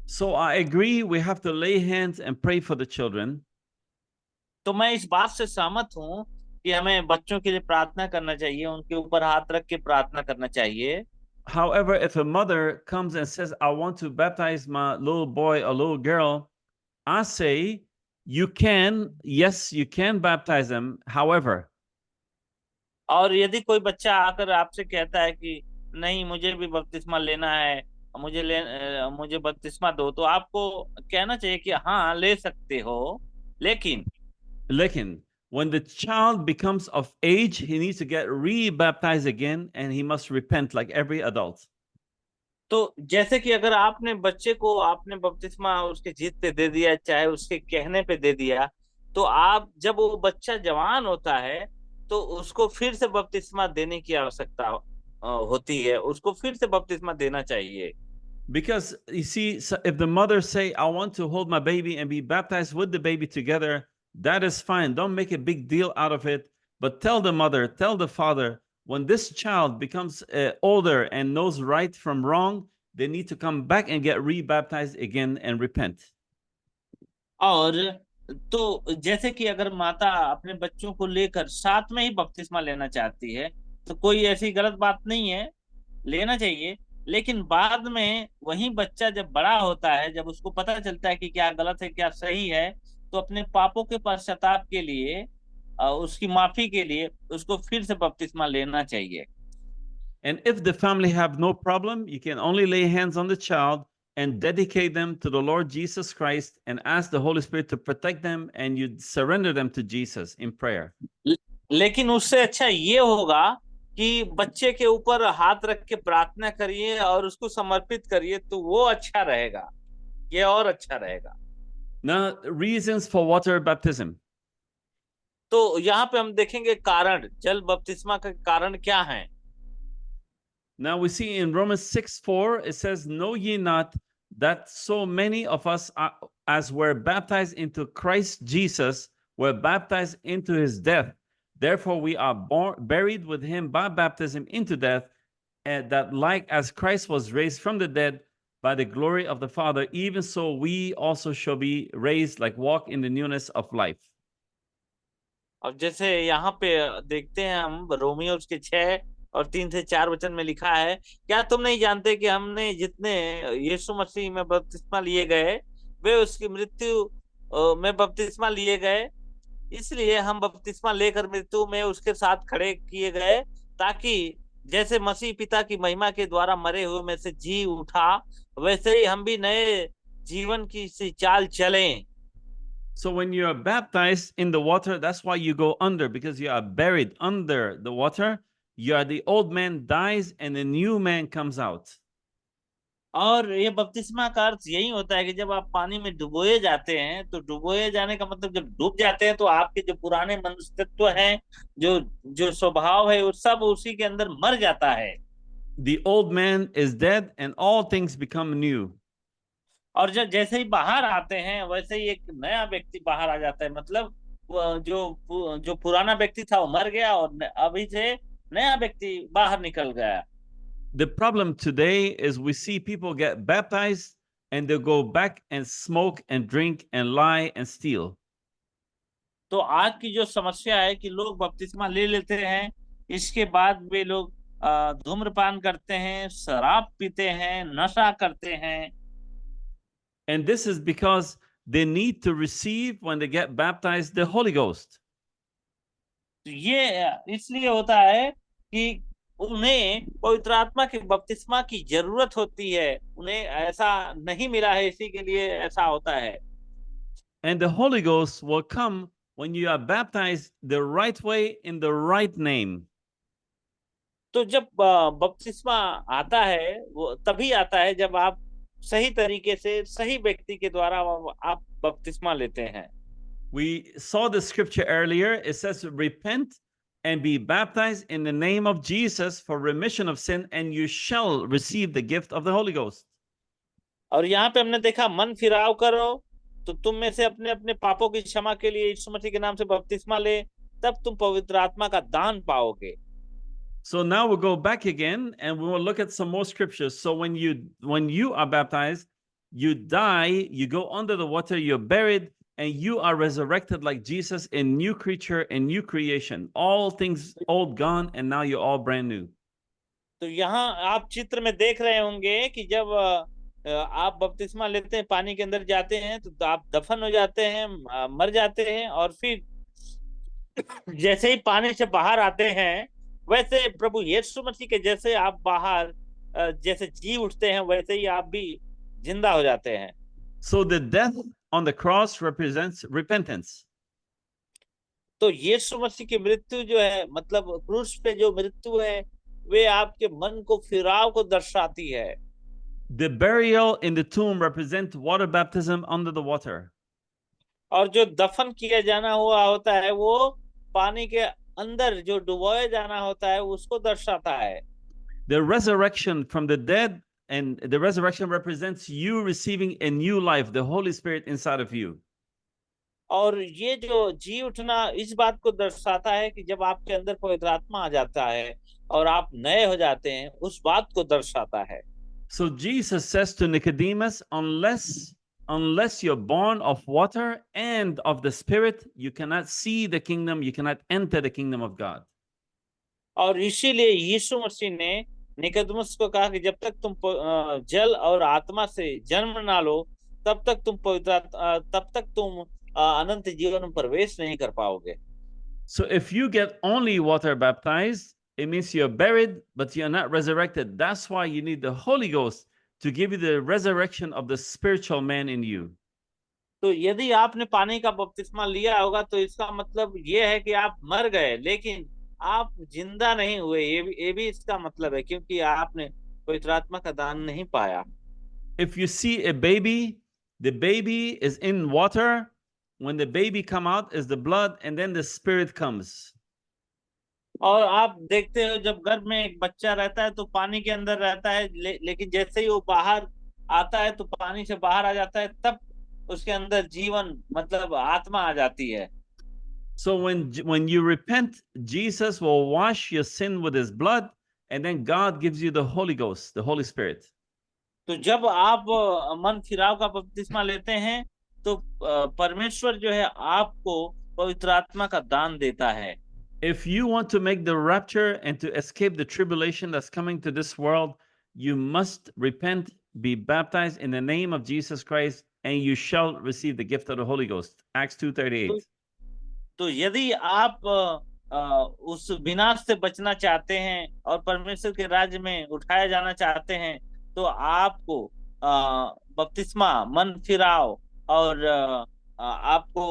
So I agree, we have to lay hands and pray for the children. तो मैं इस बात से सहमत हूँ कि हमें बच्चों के लिए प्रार्थना करना चाहिए, उनके ऊपर हाथ रख के प्रार्थना करना चाहिए। However, if a mother comes and says, I want to baptize my little boy or little girl, I say, yes, you can baptize them. However, और यदि कोई बच्चा आकर आपसे कहता है कि नहीं, मुझे भी बपतिस्मा लेना है, मुझे बपतिस्मा दो, तो आपको कहना चाहिए कि हाँ ले सकते हो, लेकिन when the child becomes of age, he needs to get re-baptized again, and he must repent like every adult. तो जैसे कि अगर आपने बच्चे को आपने बपतिस्मा उसके जिद पे दे दिया, चाहे उसके कहने पे दे दिया, तो आप जब वो बच्चा जवान होता है तो उसको फिर से बपतिस्मा देने की आवश्यकता होती है, उसको फिर से बपतिस्मा देना चाहिए। Because you see, if the mother say, I want to hold my baby and be baptized with the baby together, that is fine. Don't make a big deal out of it. But tell the mother, tell the father, when this child becomes older and knows right from wrong, they need to come back and get re-baptized again and repent. और तो जैसे कि अगर माता अपने बच्चों को लेकर साथ में ही बपतिस्मा लेना चाहती है तो कोई ऐसी गलत बात नहीं है, लेना चाहिए। लेकिन बाद में वही बच्चा जब बड़ा होता है, जब उसको पता चलता है कि क्या गलत है क्या सही है, तो अपने पापों के पश्चाताप के लिए उसकी माफी के लिए उसको फिर से बपतिस्मा लेना चाहिए। And if the family have no problem, you can only lay hands on the child and dedicate them to the Lord Jesus Christ and ask the Holy Spirit to protect them, and you surrender them to Jesus in prayer. लेकिन उससे अच्छा ये होगा कि बच्चे के ऊपर हाथ रख के प्रार्थना करिए और उसको समर्पित करिए, तो वो अच्छा रहेगा, ये और अच्छा रहेगा। Now, reasons for water baptism. तो यहाँ पे हम देखेंगे कारण, जल बपतिस्मा का कारण क्या है। Now we see in Romans 6:4, it says, Know ye not that so many of us as were baptized into Christ Jesus were baptized into his death? Therefore we are buried with him by baptism into death, and that like as Christ was raised from the dead by the glory of the Father, even so we also shall be raised, like walk in the newness of life. अब जैसे यहाँ पे देखते हैं हम Romeo के 6 और 3 से 4 वचन में लिखा है, क्या तुम नहीं जानते कि हमने जितने यीशु मसीह में बपतिस्मा लिए गए वे उसकी मृत्यु में बपतिस्मा लिए गए, इसलिए हम बपतिस्मा लेकर मृत्यु में उसके साथ खड़े किए गए, ताकि जैसे मसीह पिता की महिमा के द्वारा मरे हुए में से जी उठा, वैसे ही हम भी नए जीवन की सी चाल चलें। So when you are baptized in the water, that's why you go under, because you are buried under the water. You are the old man dies and the new man comes out. और ये बपतिस्मा का अर्थ यही होता है कि जब आप पानी में डुबोए जाते हैं, तो डुबोए जाने का मतलब जब डूब जाते हैं तो आपके जो पुराने मनुष्य तत्व हैं, जो जो स्वभाव है, वो सब उसी के अंदर मर जाता है। The old man is dead and all things become new. और जब जैसे ही बाहर आते हैं वैसे ही एक नया व्यक्ति बाहर आ जाता है, मतलब जो पुराना व्यक्ति था वो मर गया और अभी से नया व्यक्ति बाहर निकल गया। The problem today is we see people get baptized and they go back and smoke and drink and lie and steal. तो आज की जो समस्या है कि लोग बपतिस्मा ले लेते हैं, इसके बाद वे लोग धूम्रपान करते हैं, शराब पीते हैं, नशा करते हैं। And this is because they need to receive, when they get baptized, the Holy Ghost. तो ये इसलिए होता है कि उन्हें पवित्र आत्मा के बपतिस्मा की जरूरत होती है, उन्हें ऐसा नहीं मिला है, इसी के लिए ऐसा होता है। And the Holy Ghost will come when you are baptized the right way in the right name. तो जब बपतिस्मा आता है वो तभी आता है जब आप सही तरीके से सही व्यक्ति के द्वारा आप बपतिस्मा लेते हैं। We saw the scripture earlier. It says, repent and be baptized in the name of Jesus for remission of sin, and you shall receive the gift of the Holy Ghost. और यहाँ पे हमने देखा, मन फिराव करो तो तुम में से अपने अपने पापों की क्षमा के लिए यीशु मसीह के नाम से बपतिस्मा ले, तब तुम पवित्र आत्मा का दान पाओगे। So now we'll go back again and we will look at some more scriptures. So when you are baptized, you die, you go under the water, you're buried, and you are resurrected like Jesus, a new creature, a new creation. All things old gone, and now you're all brand new. तो यहाँ आप चित्र में देख रहे होंगे कि जब आप बपतिस्मा लेते हैं, पानी के अंदर जाते हैं, तो आप दफन हो जाते हैं, मर जाते हैं, और फिर जैसे ही पानी से बाहर आते हैं, वैसे प्रभु यीशु मसीह के जैसे आप बाहर जैसे जी उठते हैं, वैसे ही आप भी जिंदा हो जाते हैं। So the death on the cross represents repentance. तो यीशु मसीह की मृत्यु जो है, मतलब क्रूस पे जो मृत्यु है, वे आपके मन को, फिराव को दर्शाती है। The burial in the tomb represents water baptism under the water. और जो दफन किया जाना हुआ होता है, वो पानी के अंदर जो डुबोया जाना होता है, उसको दर्शाता है। The resurrection from the dead, and the resurrection represents you receiving a new life, the Holy Spirit inside of you. और ये जो जी उठना इस बात को दर्शाता है कि जब आपके अंदर पवित्र आत्मा आ जाता है और आप नए हो जाते हैं, उस बात को दर्शाता है। So Jesus says to Nicodemus, unless you're born of water and of the Spirit, you cannot see the kingdom, you cannot enter the kingdom of God. और इसीलिए यीशु मसीह ने निकोदेमुस को कहा कि जब तक तुम जल और आत्मा से जन्म ना लो, तब तक तुम अनंत जीवन में प्रवेश नहीं कर पाओगे। So if you get only water baptized, it means you're buried, but you're not resurrected. That's why you need the Holy Ghost to give you the resurrection of the spiritual man in you. तो यदि आपने पानी का बपतिस्मा लिया होगा, तो इसका मतलब ये है कि आप मर गए, लेकिन आप जिंदा नहीं हुए। ये भी इसका मतलब है, क्योंकि आपने पवित्र आत्मा का दान नहीं पाया। If you see a baby, the baby is in water. When the baby come out is the blood, and then the spirit comes. और आप देखते हो, जब गर्भ में एक बच्चा रहता है तो पानी के अंदर रहता है, लेकिन जैसे ही वो बाहर आता है तो पानी से बाहर आ जाता है, तब उसके अंदर जीवन, मतलब आत्मा आ जाती है। So when you repent, Jesus will wash your sin with his blood, and then God gives you the Holy Ghost, the Holy Spirit. तो जब आप मन फिराव का बपतिस्मा लेते हैं, तो परमेश्वर जो है आपको पवित्र आत्मा का दान देता है। If you want to make the rapture and to escape the tribulation that's coming to this world, you must repent, be baptized in the name of Jesus Christ, and you shall receive the gift of the Holy Ghost. Acts 2:38. तो यदि आप उस विनाश से बचना चाहते हैं और परमेश्वर के राज्य में उठाया जाना चाहते हैं, तो आपको बपतिस्मा, मन फिराव और आपको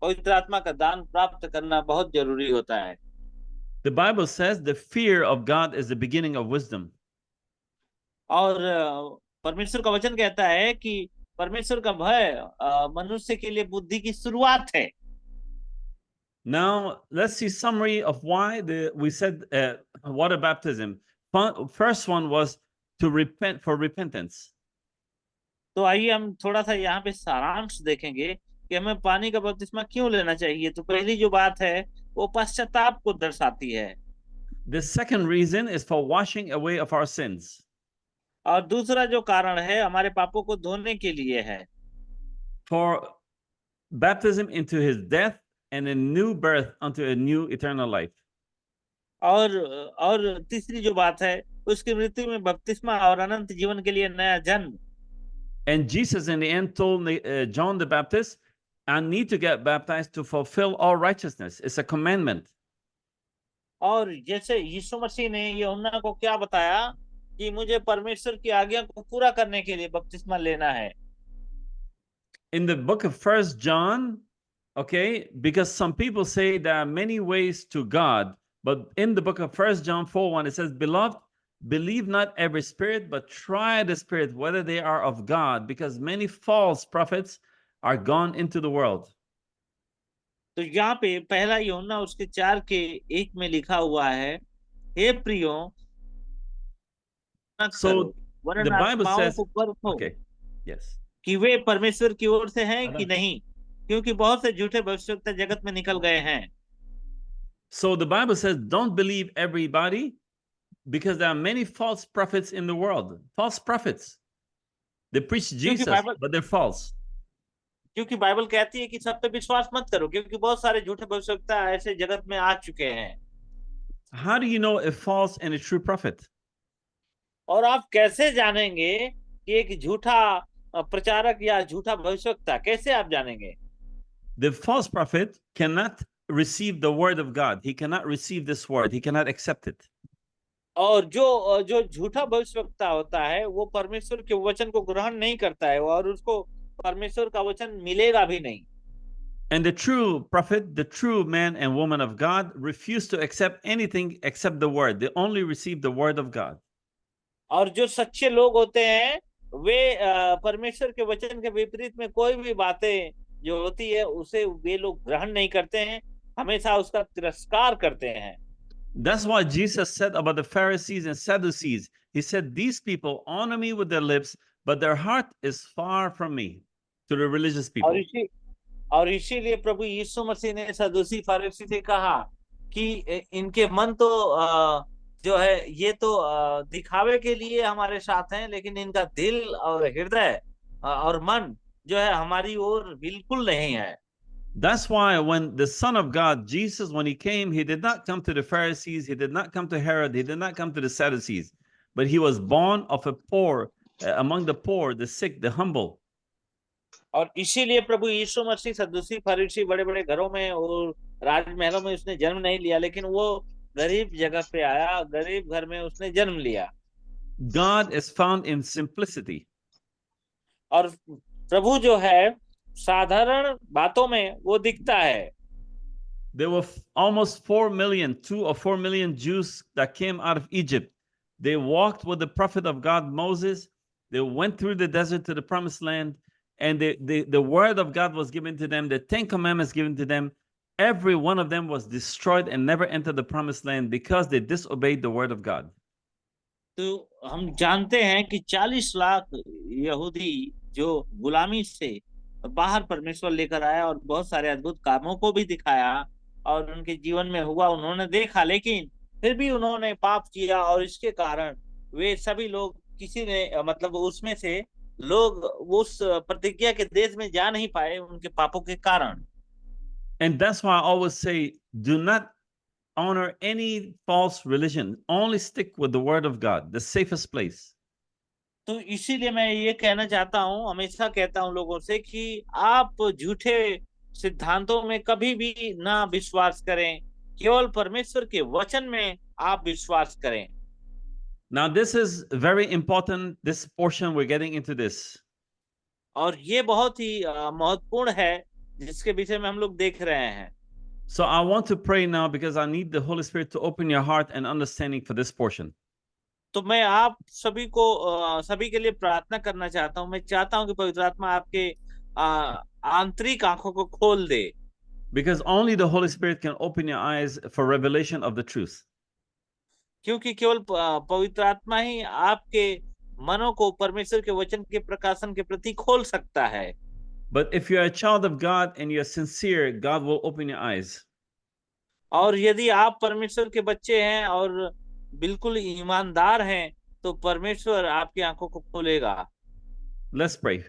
पवित्र आत्मा का दान प्राप्त करना बहुत जरूरी होता है। The Bible says the fear of God is the beginning of wisdom. और परमेश्वर का वचन कहता है कि परमेश्वर का भय मनुष्य के लिए बुद्धि की शुरुआत है। Now let's see summary of why we said water baptism. First one was to repent, for repentance. तो आइए हम थोड़ा सा यहाँ पे सारांश देखेंगे कि हमें पानी का बपतिस्मा क्यों लेना चाहिए। तो पहली जो बात है वो पश्चाताप को दर्शाती है। The second reason is for washing away of our sins. और दूसरा जो कारण है हमारे पापों को धोने के लिए है। For baptism into his death and a new birth unto a new eternal life. और तीसरी जो बात है उसकी मृत्यु में बपतिस्मा और अनंत जीवन के लिए नया जन्म। And Jesus in the end told John the Baptist, I need to get baptized to fulfill all righteousness. It's a commandment. और जैसे यीशु मसीह ने यूहन्ना को क्या बताया कि मुझे परमेश्वर की आज्ञा को पूरा करने के लिए बपतिस्मा लेना है। In the book of 1 John, okay, because some people say there are many ways to God, but in the book of 1 John 4:1 it says, Beloved, believe not every spirit, but try the spirit whether they are of God, because many false prophets are gone into the world. तो यहाँ पे पहला यूहन्ना उसके 4:1 में लिखा हुआ है, हे प्रियो, So the Bible says, okay, yes, कि वे परमेश्वर की ओर से हैं कि नहीं, क्योंकि बहुत से झूठे भविष्यवक्ता जगत में निकल गए हैं। So the Bible says, don't believe everybody, because there are many false prophets in the world. False prophets. They preach Jesus, but they're false. क्योंकि बाइबल कहती है कि सब पे विश्वास मत करो, क्योंकि बहुत सारे झूठे भविष्यवक्ता ऐसे जगत में आ चुके हैं। How do you know a false and a true prophet? और आप कैसे जानेंगे कि एक झूठा प्रचारक या झूठा भविष्यवक्ता, कैसे आप जानेंगे? The false prophet cannot receive the word of God. He cannot receive this word. He cannot accept it. और जो झूठा भविष्यवक्ता होता है वो परमेश्वर के वचन को ग्रहण नहीं करता है और उसको परमेश्वर का वचन मिलेगा भी नहीं। And the true prophet, the true man and woman of God, refused to accept anything except the word. They only received the word of God. और जो सच्चे लोग होते हैं वे परमेश्वर के वचन के विपरीत में कोई भी बातें जो होती है उसे वे लोग ग्रहण नहीं करते हैं, हमेशा उसका तिरस्कार करते हैं। That's why Jesus said about the Pharisees and Sadducees, he said, these people honor me with their lips, but their heart is far from me, to the religious people. और इसीलिए प्रभु यीशु मसीह ने सदूसी फरीसी से कहा कि इनके मन तो जो है ये तो दिखावे के लिए हमारे साथ हैं, लेकिन इनका दिल और हृदय और मन जो है हमारी ओर बिल्कुल नहीं है। That's why when the Son of God, Jesus, when he came, he did not come to the Pharisees, he did not come to Herod, he did not come to the Sadducees, but he was born of a poor, among the poor, the sick, the humble. और इसीलिए प्रभु यीशु मसीह सदूसी फरीसी बड़े बड़े घरों में और राजमहलों में उसने जन्म नहीं लिया, लेकिन वो गरीब जगह पे आया, गरीब घर में उसने जन्म लिया। God is found in simplicity. और प्रभु जो है साधारण बातों में वो दिखता है। There were almost 4 million, 2 or 4 million Jews that came out of Egypt. They walked with the prophet of God, Moses. They went through the desert to the promised land, and the word of God was given to them, the 10 commandments given to them. Every one of them was destroyed and never entered the promised land because they disobeyed the word of God. तो हम जानते हैं कि 40 लाख यहूदी जो गुलामी से बाहर परमेश्वर लेकर आया और बहुत सारे अद्भुत कामों को भी दिखाया और उनके जीवन में हुआ, उन्होंने देखा, लेकिन फिर भी उन्होंने पाप किया और इसके कारण वे सभी लोग किसी ने मतलब उसमें से लोग उस प्रतिज्ञा के देश में जा नहीं पाए उनके पापों के कारण। And that's why I always say, do not honor any false religion. Only stick with the word of God, the safest place. तो इसीलिए मैं ये कहना चाहता हूँ, हमेशा कहता हूँ लोगों से कि आप झूठे सिद्धांतों में कभी भी ना विश्वास करें, केवल परमेश्वर के वचन में आप विश्वास करें। Now, this is very important, this portion we're getting into this. और ये बहुत ही महत्वपूर्ण है जिसके विषय में हम लोग देख रहे हैं। So I want to pray now because I need the Holy Spirit to open your heart and understanding for this portion. तो मैं आप सभी को सभी के लिए प्रार्थना करना चाहता हूँ। मैं चाहता हूँ कि पवित्र आत्मा आपके आंतरिक आंखों को खोल दे। Because only the Holy Spirit can open your eyes for revelation of the truth. क्योंकि केवल पवित्र आत्मा ही आपके मनों को परमेश्वर के वचन के प्रकाशन के प्रति खोल सकता है। But if you're a child of God and you're sincere, God will open your eyes. और यदि आप परमेश्वर के बच्चे हैं और बिल्कुल ईमानदार हैं, तो परमेश्वर आपकी आंखों को खोलेगा। Let's pray.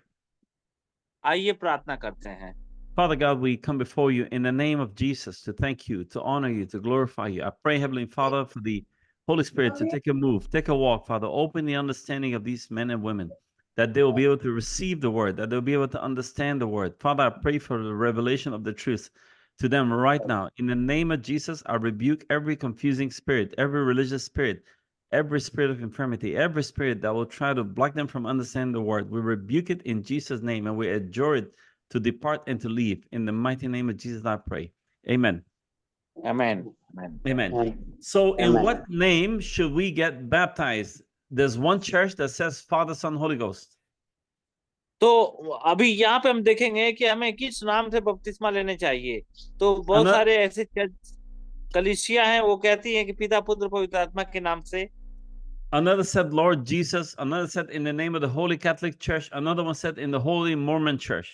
आइए प्रार्थना करते हैं। Father God, we come before you in the name of Jesus to thank you, to honor you, to glorify you. I pray, Heavenly Father, for the Holy Spirit to take a move, take a walk, Father. Open the understanding of these men and women, that they will be able to receive the word, that they'll be able to understand the word. Father, I pray for the revelation of the truth to them right now. In the name of Jesus, I rebuke every confusing spirit, every religious spirit, every spirit of infirmity, every spirit that will try to block them from understanding the word. We rebuke it in Jesus' name, and we adjure it to depart and to leave. In the mighty name of Jesus, I pray. Amen. Amen. Amen. So in what name should we get baptized? There's one church that says Father, Son, Holy Ghost. तो अभी यहाँ पे हम देखेंगे कि हमें किस नाम से बपतिस्मा लेने चाहिए। तो बहुत सारे ऐसे कलीसिया हैं, वो कहती हैं कि पिता पुत्र पवित्र आत्मा के नाम से। Another said Lord Jesus. Another said in the name of the Holy Catholic Church. Another one said in the Holy Mormon Church.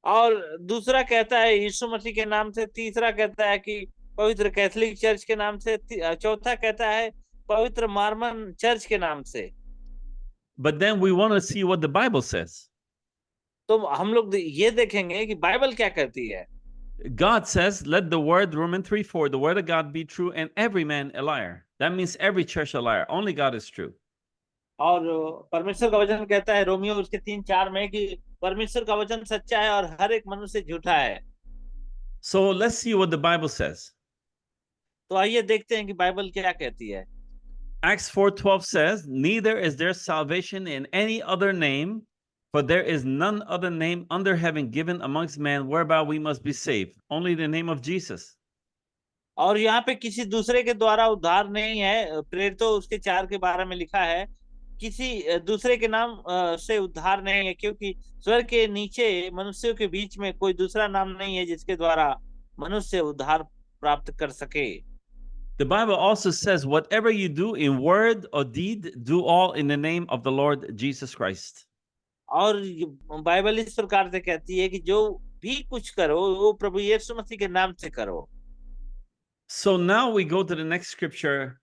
और दूसरा कहता है यीशु मसीह के नाम से, तीसरा कहता है कि पवित्र कैथोलिक चर्च के नाम से, चौथा कहता है पवित्र मॉर्मन चर्च के नाम से। But then we want to see what the Bible says. तो हम लोग ये देखेंगे कि बाइबल क्या कहती है। God says, let the word, Romans 3:4, the word of God be true and every man a liar. That means every church a liar. Only God is true. और परमेश्वर का वचन कहता है रोमियो उसके 3:4 में कि परमेश्वर का वचन सच्चा है और हर एक मनुष्य झूठा है। So let's see what the Bible says. तो आइए देखते हैं कि बाइबल क्या कहती है। Acts 4:12 says, neither is there salvation in any other name, For there is none other name under heaven given amongst men whereby we must be saved, only the name of Jesus. और यहाँ पे किसी दूसरे के द्वारा उद्धार नहीं है। प्रेरितों उसके 4 के 12 में लिखा है किसी दूसरे के नाम से उद्धार नहीं है, क्योंकि स्वर्ग के नीचे मनुष्यों के बीच में कोई दूसरा नाम नहीं है जिसके द्वारा मनुष्य उद्धार प्राप्त कर सके। The Bible also says, whatever you do in word or deed, do all in the name of the Lord Jesus Christ. और बाइबल इस प्रकार से कहती है कि जो भी कुछ करो वो प्रभु यीशु मसीह के नाम से करो। So now we go to the next scripture.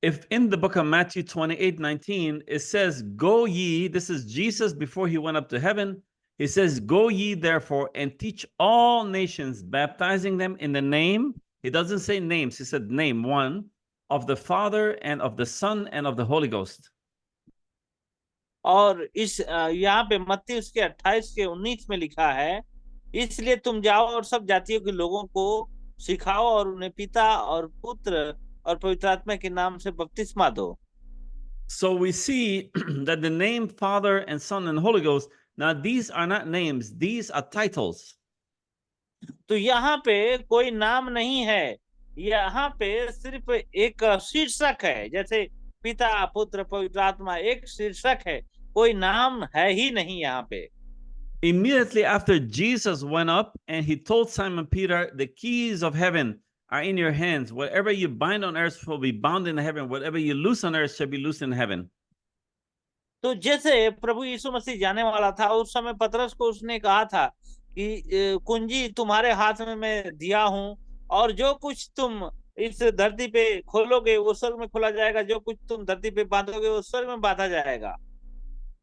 If in the book of Matthew 28:19, it says, go ye, this is Jesus before he went up to heaven. He says, go ye therefore and teach all nations, baptizing them in the name. He doesn't say names, he said name one, of the Father and of the Son and of the Holy Ghost. और इस यहाँ पे मत्ती उसके 28 के 19 में लिखा है, इसलिए तुम जाओ और सब जातियों के लोगों को सिखाओ और उन्हें पिता और पुत्र और पवित्र आत्मा के नाम से बपतिस्मा दो। So we see that the name Father and Son and Holy Ghost, now these are not names, these are titles. तो यहाँ पे कोई नाम नहीं है, यहाँ पे सिर्फ एक शीर्षक है। जैसे पिता पुत्र पवित्र आत्मा एक शीर्षक है, कोई नाम है ही नहीं यहाँ पे। Immediately after Jesus went up and he told Simon Peter, the keys of heaven are in your hands. Whatever you bind on earth will be bound in heaven. Whatever you loose on earth shall be loosed in heaven. तो जैसे प्रभु यीशु मसीह जाने वाला था, उस समय पतरस को उसने कहा था कि कुंजी तुम्हारे हाथ में मैं दिया हूं, और जो कुछ तुम इस धरती पे खोलोगे वो स्वर्ग में खोला जाएगा, जो कुछ तुम धरती पे बांधोगे वो स्वर्ग में बांधा जाएगा।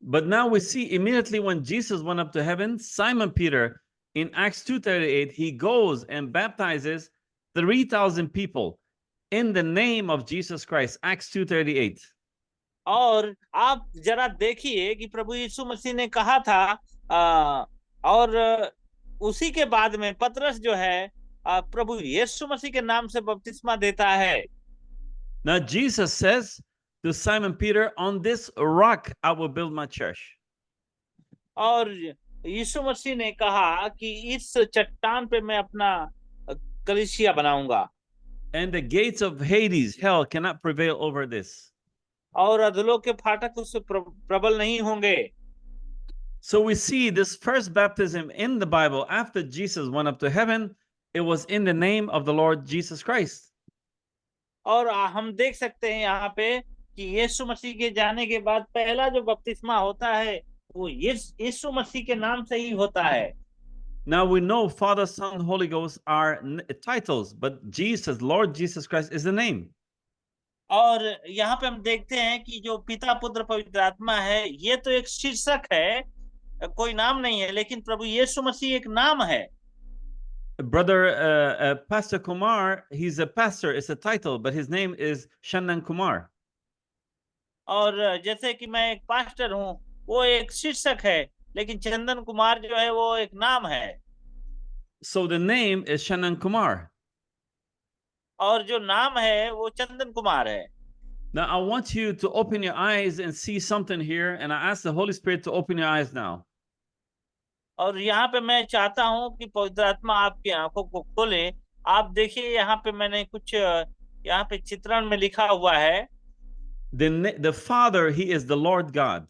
But now we see immediately when Jesus went up to heaven, Simon Peter in Acts 2:38, he goes and baptizes 3,000 people in the name of Jesus Christ. Acts 2:38. और आप जरा देखिए कि प्रभु यीशु मसीह ने कहा था और उसी के बाद में पतरस जो है प्रभु यीशु मसीह के नाम से बपतिस्मा देता है। Now Jesus says to Simon Peter, on this rock I will build my church. और यीशु मसीह ने कहा कि इस चट्टान पे मैं अपना कलीसिया बनाऊंगा। And the gates of Hades, hell, cannot prevail over this. और अधोलोक के फाटक उससे प्रबल नहीं होंगे। So we see this first baptism in the Bible after Jesus went up to heaven, it was in the name of the Lord Jesus Christ. और हम देख सकते हैं यहाँ पे कि यीशु मसीह के जाने के बाद पहला जो बपतिस्मा होता है वो यीशु मसीह के नाम से ही होता है। Now we know Father, Son, Holy Ghost are titles, but Jesus, Lord Jesus Christ is the name. और यहाँ पे हम देखते हैं कि जो पिता पुत्र पवित्र आत्मा है ये तो एक शीर्षक है, कोई नाम नहीं है, लेकिन प्रभु यीशु मसीह एक नाम है। Brother Pastor Kumar, he's a pastor, it's a title, but his name is Shannan Kumar. और जैसे कि मैं एक पास्टर हूँ, वो एक शीर्षक है, लेकिन चंदन कुमार जो है वो एक नाम है। So the name is Shannan Kumar. और जो नाम है वो चंदन कुमार है। Now I want you to open your eyes and see something here, and I ask the Holy Spirit to open your eyes now. और यहाँ पे मैं चाहता हूँ कि पवित्र आत्मा आपकी आंखों को खोले। आप देखिए यहाँ पे मैंने कुछ यहाँ पे चित्रण में लिखा हुआ है। The Father, he is the Lord God.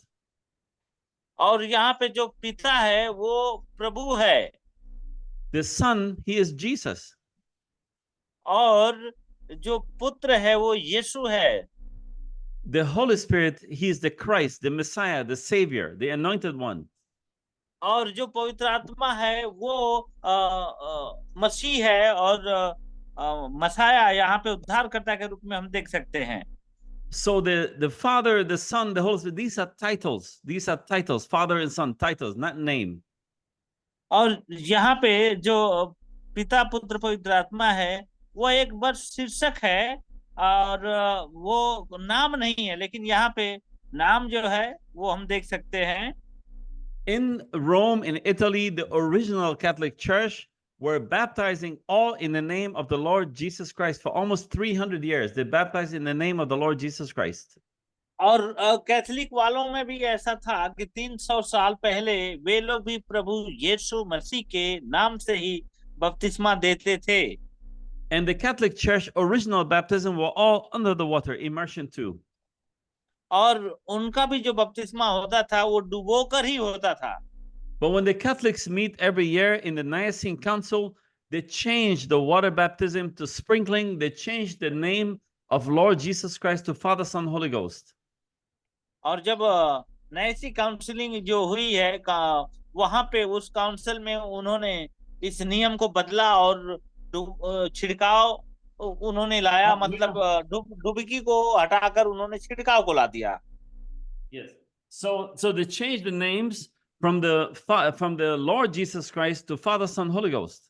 और यहाँ पे जो पिता है वो प्रभु है। The Son, he is Jesus. और जो पुत्र है वो यीशु है। The Holy Spirit, he is the Christ, the Messiah, the Savior, the anointed one. और जो पवित्र आत्मा है वो मसीह है और मसाया यहाँ पे उद्धारकर्ता के रूप में हम देख सकते हैं। So the Father, the Son, the Holy Spirit, these are titles. These are titles, Father and Son, titles, not name. और यहाँ पे जो पिता पुत्र पवित्र आत्मा है वो एक बस शीर्षक है और वो नाम नहीं है, लेकिन यहाँ पे नाम जो है वो हम देख सकते हैं। In Rome, in Italy, the original Catholic Church were baptizing all in the name of the Lord Jesus Christ for almost 300 years. They baptized in the name of the Lord Jesus Christ. और Catholic वालों में भी ऐसा था कि 300 साल पहले वे लोग भी प्रभु यीशु मसीह के नाम से ही बपतिस्मा देते थे। And the Catholic Church original baptism were all under the water, immersion too. और उनका भी जो बपतिस्मा होता था वो डुबो कर ही होता था। But when the Catholics meet every year in the Nicene Council, they changed the water baptism to sprinkling. They changed the name of Lord Jesus Christ to Father, Son, Holy Ghost. और जब नई सी counselling जो हुई है वहां पे उस council में उन्होंने इस नियम को बदला और छिड़काव उन्होंने लाया, मतलब डुबकी को हटाकर उन्होंने छिड़काव को ला दिया। Yes. So they changed the names from the Lord Jesus Christ to Father, Son, Holy Ghost.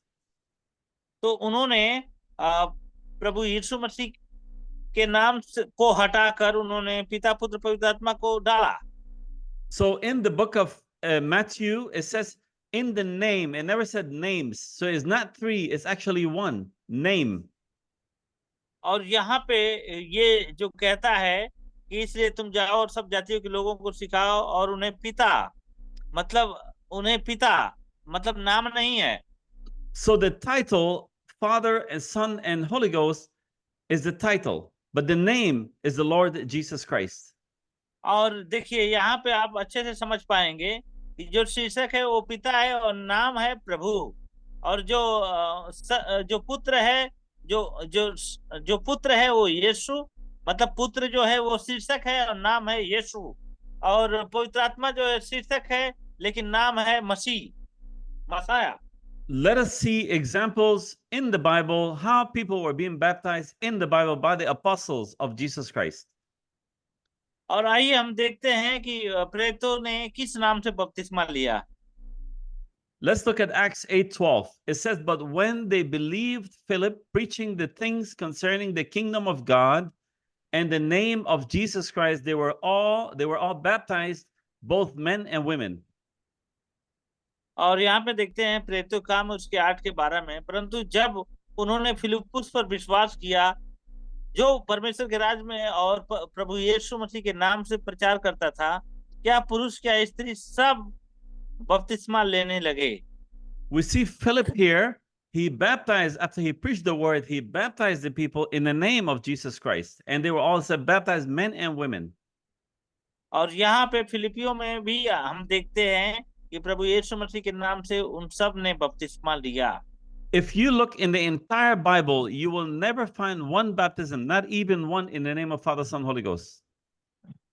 तो उन्होंने प्रभु यीशु मसीह के नाम को हटाकर उन्होंने पिता पुत्र पवित्र आत्मा को डाला। So in the book of Matthew, it says in the name. It never said names. So it's not three, it's actually one name. और यहाँ पे ये जो कहता है कि इसलिए तुम जाओ और सब जातियों के लोगों को सिखाओ और उन्हें पिता मतलब नाम नहीं है। So the title Father and Son and Holy Ghost is the title, but the name is the Lord Jesus Christ. और देखिए यहाँ पे आप अच्छे से समझ पाएंगे कि जो शीर्षक है वो पिता है और नाम है प्रभु, और जो पुत्र है जो पुत्र है वो यीशु, मतलब पुत्र जो है वो शीर्षक है और नाम है यीशु, और पवित्र आत्मा जो है शीर्षक है लेकिन नाम है Messiah. Let us see examples in the Bible how people were being baptized in the Bible by the apostles of Jesus Christ. और आइए हम देखते हैं कि प्रेरितों ने किस नाम से बपतिस्मा लिया। Let's look at Acts 8:12. It says, but when they believed Philip preaching the things concerning the kingdom of God and the name of Jesus Christ, they were all baptized, both men and women. और यहाँ पे देखते हैं प्रेरितों काम उसके 8:12 में, परंतु जब उन्होंने फिलिप्पुस पर विश्वास किया जो परमेश्वर के राज में और प्रभु यीशु मसीह के नाम से प्रचार करता था, क्या पुरुष क्या स्त्री सब बपतिस्मा लेने लगे। We see Philip here. He baptized after he preached the word. He baptized the people in the name of Jesus Christ, and they were also baptized, men and women. और यहाँ पे फिलिपियों में भी हम देखते हैं कि प्रभु यीशु मसीह के नाम से उन सब ने बपतिस्मा लिया। If you look in the entire Bible, you will never find one baptism, not even one, in the name of Father, Son, Holy Ghost.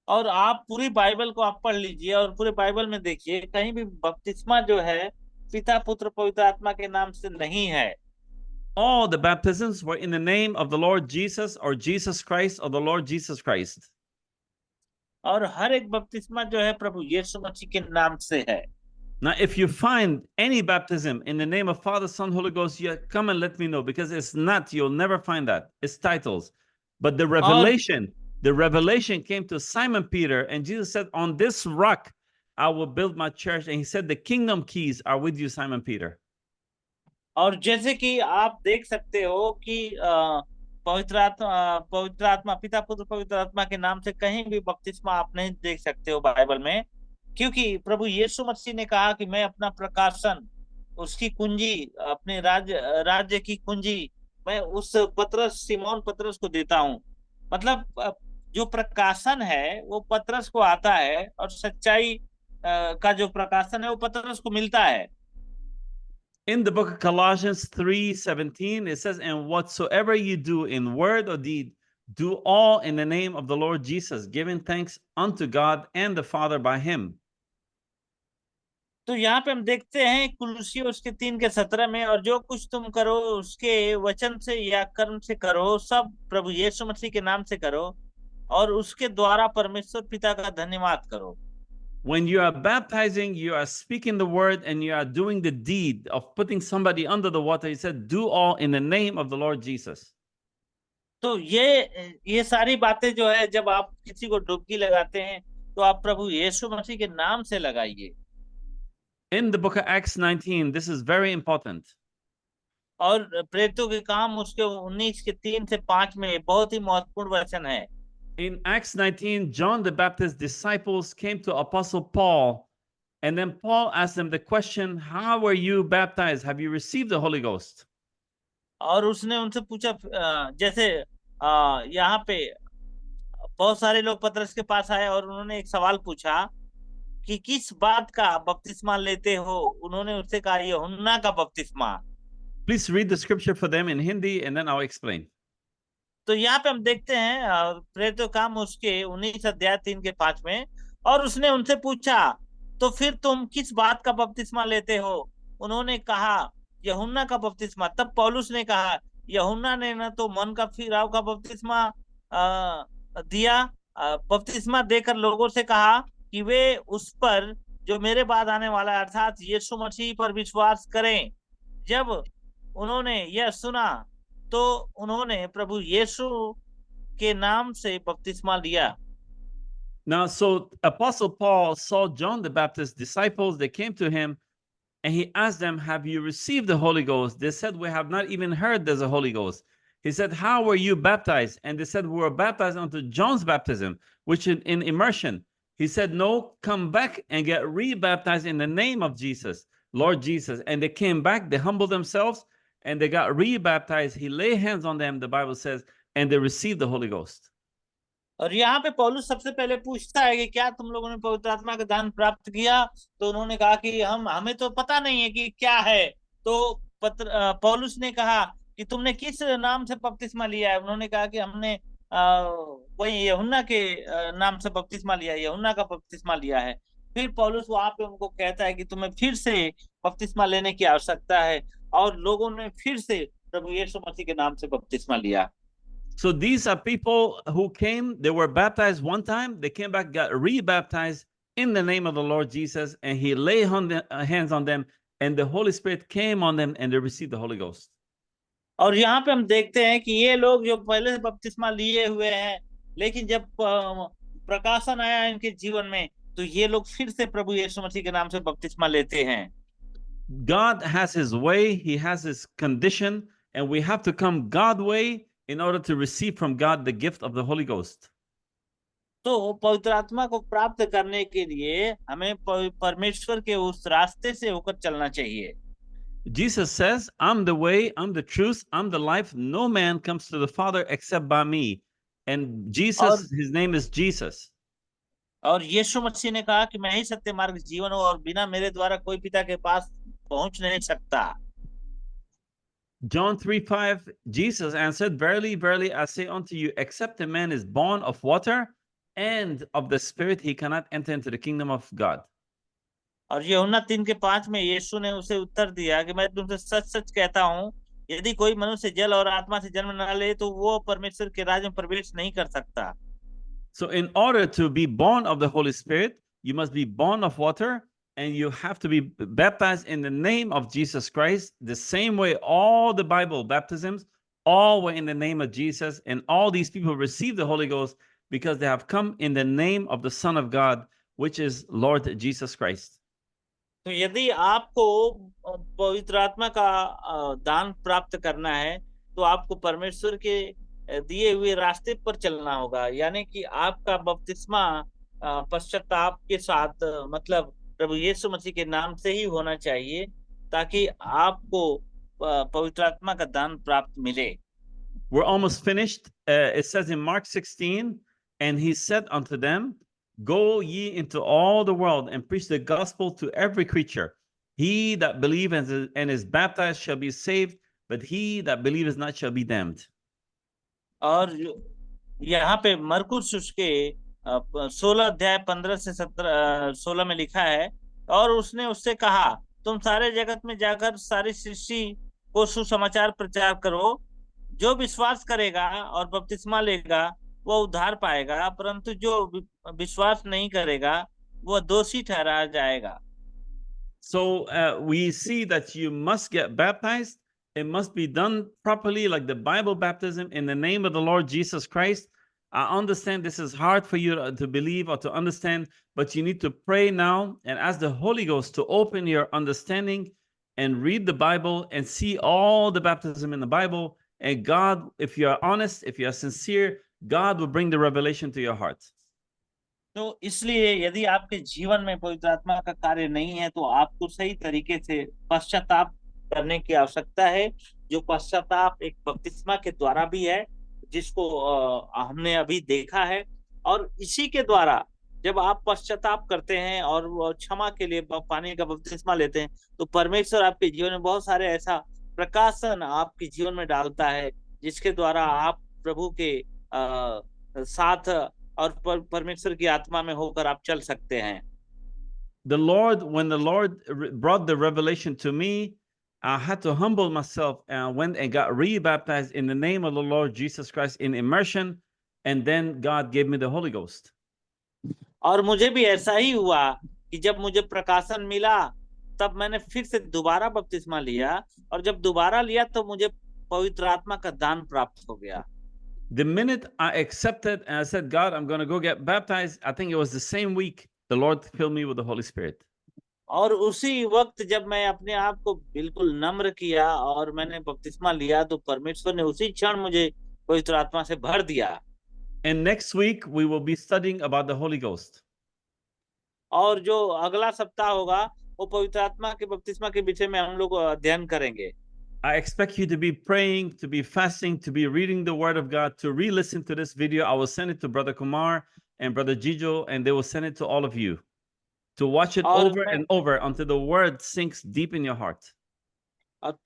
और आप पूरी बाइबल को आप पढ़ लीजिए और पूरे बाइबल में देखिए, कहीं भी बपतिस्मा जो है पिता पुत्र पवित्र आत्मा के नाम से नहीं है। All the baptisms were in the name of the Lord Jesus or Jesus Christ or the Lord Jesus Christ. और हर एक बपतिस्मा जो है प्रभु यीशु मसीह के नाम से है। Now, if you find any baptism in the name of Father, Son, Holy Ghost, you come and let me know, because it's not, you'll never find that. It's titles. But the revelation came to Simon Peter, and Jesus said, on this rock, I will build my church. And he said, the kingdom keys are with you, Simon Peter. और जैसे कि आप देख सकते हो कि पवित्र आत्मा पिता पुत्र पवित्र आत्मा के नाम से कहीं भी बपतिस्मा आप नहीं देख सकते हो बाइबल में, क्योंकि प्रभु यीशु मसीह ने कहा कि मैं अपना प्रकाशन, उसकी कुंजी, अपने राज्य की कुंजी मैं उस सिमोन पतरस को देता हूं। मतलब जो प्रकाशन है वो पतरस को आता है और सच्चाई का जो प्रकाशन है वो पतरस को मिलता है। In the book of Colossians 3:17, it says, and whatsoever you do in word or deed, do all in the name of the Lord Jesus, giving thanks unto God and the Father by him. तो यहाँ पे हम देखते हैं कुलुस्सी उसके 3:17 में, और जो कुछ तुम करो उसके वचन से या कर्म से करो, सब प्रभु यीशु मसीह के नाम से करो और उसके द्वारा परमेश्वर पिता का धन्यवाद करो। When you are baptizing, you are speaking the word and you are doing the deed of putting somebody under the water. He said, do all in the name of the Lord Jesus. तो ये सारी बातें जो है, जब आप किसी को डुबकी लगाते हैं तो आप प्रभु यीशु मसीह के नाम से लगाइए। In the book of Acts 19, this is very important. और प्रेरितों के काम उसके 19 के 3 से 5 में बहुत ही महत्वपूर्ण वचन है। In Acts 19, John the Baptist's disciples came to Apostle Paul, and then Paul asked them the question, how were you baptized? Have you received the Holy Ghost? और उसने उनसे पूछा, जैसे यहाँ पे बहुत सारे लोग पतरस के पास आए और उन्होंने एक सवाल पूछा कि किस बात का बपतिस्मा लेते हो। उन्होंने उससे कहा यूहन्ना का बपतिस्मा। Please read the scripture for them in Hindi, and then I'll explain. तो यहाँ पे हम देखते हैं प्रेरितों काम उसके 19 अध्याय 3 के 5 में, और उसने उनसे पूछा तो फिर तुम किस बात का बपतिस्मा लेते हो। उन्होंने कहा यूहन्ना का बपतिस्मा। तब पौलुस ने कहा यूहन्ना ने न तो मन का फिराव का बपतिस्मा दिया, बपतिस्मा देकर लोगों से कहा कि वे उस पर जो मेरे बाद आने वाला है अर्थात यीशु मसीह पर विश्वास करें। जब उन्होंने यह सुना तो उन्होंने प्रभु यीशु के नाम से बपतिस्मा लिया। Now, so Apostle Paul saw John the Baptist's disciples. They came to him, and he asked them, have you received the Holy Ghost? They said, we have not even heard there's a Holy Ghost. He said, how were you baptized? And they said, we were baptized unto John's baptism, which in immersion. He said, no, come back and get re-baptized in the name of Jesus, Lord Jesus. And they came back, they humbled themselves, and they got re-baptized. He laid hands on them, the Bible says, and they received the Holy Ghost. और यहाँ पे पौलुस सबसे पहले पूछता है कि क्या तुम लोगों ने पवित्र आत्मा का दान प्राप्त किया। तो उन्होंने कहा कि हमें तो पता नहीं है कि क्या है। तो पौलुस ने कहा कि तुमने किस नाम से बपतिस्मा लिया है। उन्होंने कहा कि हमने वही यूहन्ना के नाम से बपतिस्मा लिया है, यूहन्ना का बपतिस्मा लिया है। फिर पौलुस वहां पे उनको कहता है कि तुम्हें फिर से बपतिस्मा लेने की आवश्यकता है, और लोगों ने फिर से प्रभु यीशु मसीह के नाम से बपतिस्मा लिया। So these are people who came, they were baptized one time, they came back, got re-baptized in the name of the Lord Jesus, and he laid hands on them, and the Holy Spirit came on them, and they received the Holy Ghost. और यहाँ पे हम देखते हैं कि ये लोग जो पहले से बपतिस्मा लिए हुए हैं, लेकिन जब प्रकाशन आया इनके जीवन में, तो ये लोग फिर से प्रभु यीशु मसीह के नाम से बपतिस्मा लेते हैं। God has his way, he has his condition, and we have to come God's way in order to receive from God the gift of the Holy Ghost. तो पवित्र आत्मा को प्राप्त करने के लिए हमें परमेश्वर के उस रास्ते से होकर चलना चाहिए। Jesus says, I'm the way, I'm the truth, I'm the life. No man comes to the Father except by me. And Jesus, his name is Jesus. और यीशु मसीह ने कहा कि मैं ही सत्य मार्ग जीवन हूं, और बिना मेरे द्वारा कोई पिता के पास पहुंच नहीं सकता। John 3:5, Jesus answered, verily, verily, I say unto you, except a man is born of water and of the Spirit, he cannot enter into the kingdom of God. और यूहन्ना 3:5 में यीशु ने उसे उत्तर दिया कि मैं तुमसे सच सच कहता हूं, यदि कोई मनुष्य जल और आत्मा से जन्म न ले तो वो परमेश्वर के राज्य में प्रवेश नहीं कर सकता। So in order to be born of the Holy Spirit, you must be born of water, and you have to be baptized in the name of Jesus Christ. The same way all the Bible baptisms, all were in the name of Jesus, and all these people received the Holy Ghost because they have come in the name of the Son of God, which is Lord Jesus Christ. तो यदि आपको पवित्र आत्मा का दान प्राप्त करना है, तो आपको परमेश्वर के दिए हुए रास्ते पर चलना होगा। यानी कि आपका बपतिस्मा पश्चाताप के साथ, मतलब प्रभु यीशु मसीह के नाम से ही होना चाहिए, ताकि आपको पवित्र आत्मा का दान प्राप्त मिले। We're almost finished. It says in Mark 16, and he said unto them, go ye into all the world and preach the gospel to every creature. He that believeth and is baptized shall be saved, but he that believeth not shall be damned. और यहाँ पे मरकुस उसके 16 अध्याय 15 से 16 में लिखा है, और उसने उससे कहा तुम सारे जगत में जाकर सारी सृष्टि को सुसमाचार प्रचार करो। जो विश्वास करेगा और बपतिस्मा लेगा वो उद्धार पाएगा, परंतु जो विश्वास नहीं करेगा वो दोषी ठहराया जाएगा। So we see that you must get baptized. It must be done properly, like the Bible baptism, in the name of the Lord Jesus Christ. I understand this is hard for you to believe or to understand, but you need to pray now and ask the Holy Ghost to open your understanding and read the Bible and see all the baptism in the Bible. And God, if you are honest, if you are sincere, God will bring the revelation to your heart. तो इसलिए यदि आपके जीवन में पवित्र आत्मा का कार्य नहीं है तो आपको सही तरीके से पश्चाताप करने की आवश्यकता है, जो पश्चाताप एक बपतिस्मा के द्वारा भी है, जिसको हमने अभी देखा है। और इसी के द्वारा जब आप पश्चाताप करते हैं और वो क्षमा के लिए पानी का बपतिस्मा लेते हैं, तो परमेश्वर आपके जीवन में बहुत सारे ऐसा प्रकाशन आपके जीवन में डालता है, जिसके द्वारा आप प्रभु के साथ और परमेश्वर की आत्मा में होकर आप चल सकते हैं। When the Lord brought the revelation to me, I had to humble myself, and I went and got rebaptized in the name of the Lord Jesus Christ in immersion, and then God gave me the Holy Ghost. और मुझे भी ऐसा ही हुआ कि जब मुझे प्रकाशन मिला तब मैंने फिर से दोबारा बपतिस्मा लिया, और जब दोबारा लिया तो मुझे पवित्र आत्मा का दान प्राप्त हो गया। The minute I accepted and I said, God, I'm going to go get baptized, I think it was the same week the Lord filled me with the Holy Spirit. और उसी वक्त जब मैं अपने आप को बिल्कुल नम्र किया और मैंने बपतिस्मा लिया, तो परमेश्वर ने उसी क्षण मुझे पवित्र आत्मा से भर दिया। And next week we will be studying about the Holy Ghost. और जो अगला सप्ताह होगा वो पवित्र आत्मा के बपतिस्मा के विषय में हम लोग अध्ययन करेंगे। I expect you to be praying, to be fasting, to be reading the Word of God, to re-listen to this video. I will send it to Brother Kumar and Brother Jijo, and they will send it to all of you to watch it over and over until the Word sinks deep in your heart.